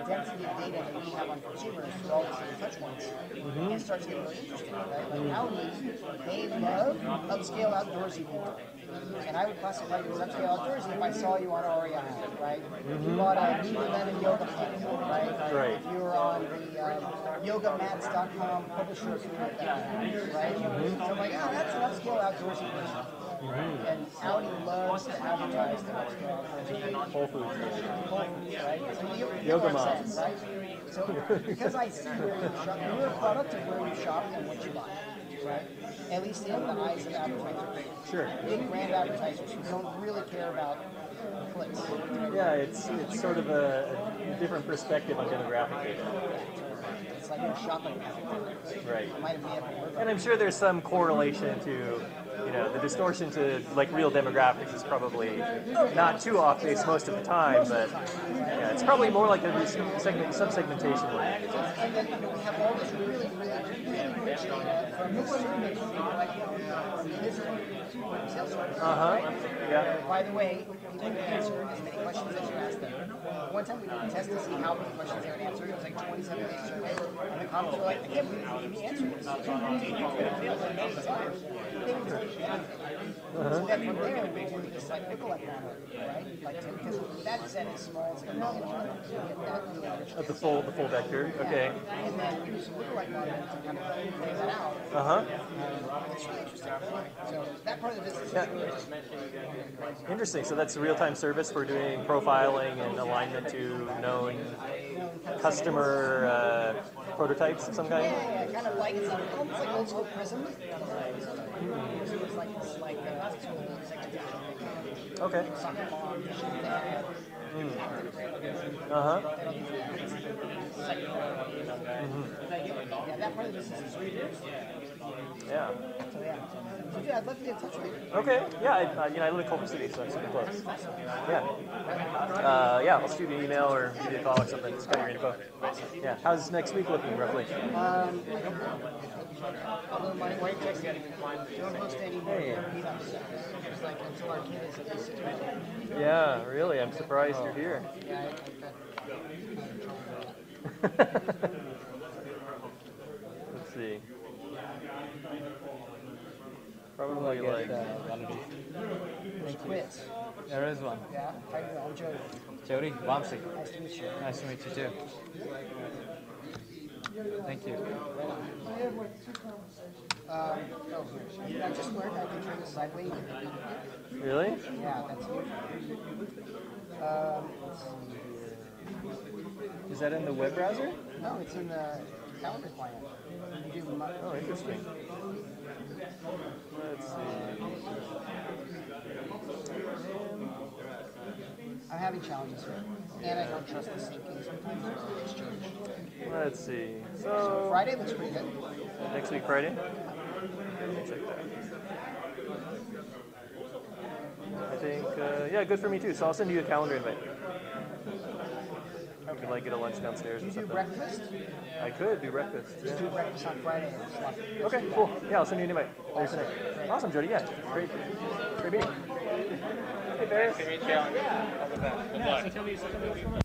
density of data that we have on consumers through all these touch points, and starts getting really interesting, right? Like Audi, they love upscale outdoorsy people. And I would classify you as upscale outdoorsy if I saw you on REI, right? If you bought a Lululemon yoga mat, right? If you were on the yogamats.com publisher or something like that, right? So I'm like, oh, that's an upscale outdoorsy person. And Audi loves to advertise the upscale outdoorsy. Whole Foods. Right? So Yoga moms. Right? So because I see where you shop, you're a product of where you shop and what you buy. Right? At least in the eyes of advertisers. Sure. Big brand advertisers who don't really care about clicks. Yeah, it's sort of a different perspective on demographic data. It's like you're shopping. Right. And And I'm sure there's some correlation to, the distortion to like real demographics is probably not too off base most of the time, but yeah, it's probably more like a sub-segmentation. And then we have all this really rich data from this survey from Salesforce. Yeah. By the way, people can answer as many questions as you ask them. One time we did a test to see how many questions they would answer. It was like 27 days survey. And the comments were like, I can't believe you gave me answers. So then from there, we do this like lookalike model, right? Like, because that set is small, it's going to get that really understand. The full vector, okay. And then we do some lookalike modeling to kind of lay that out. It's really interesting. So that part of the business is really just Interesting. So that's a real-time service for doing profiling and alignment to known customer prototypes of some kind? Yeah, kind of like, it's almost like old school Prism. It's like tool segmentation. Okay. soccer ball, there. Uh-huh. Yeah, that part of the business is really good. Yeah. So yeah. So yeah, I'd love to get in touch with you. Okay. Yeah, I live in Culver City, so I'm super close. Yeah. Yeah, I'll shoot you an email or give you a call or something. Just got your info. Yeah. How's next week looking, roughly? Although my wife texted me, don't host any more meetups. It's like until our kid is at least 6 months old. Yeah, really. I'm surprised you're here. Yeah, Let's see. Probably like one of these. Quiz. There is one. Yeah, how you doing? I'm Jody. Jody, Vamsi. Nice to meet you. Nice to meet you too. Thank you. I just learned I can turn the side way. Really? Yeah, that's huge. Let's see here. Is that in the web browser? No, it's in the calendar client. You do Oh, interesting. Let's see. I'm having challenges here. And I don't trust the syncing sometimes. It's changed. Let's see. So Friday looks pretty good. Next week, Friday? Let me check that. I think, yeah, good for me too. So I'll send you a calendar invite. You can like get a lunch downstairs or Do you do something. breakfast? I could do breakfast. Just do breakfast on Friday. Okay, cool. Yeah, I'll send you an invite later tonight. Awesome, Jody. Yeah, great. Great meeting. Hey, Barry. Nice to meet you. All the best. Good luck.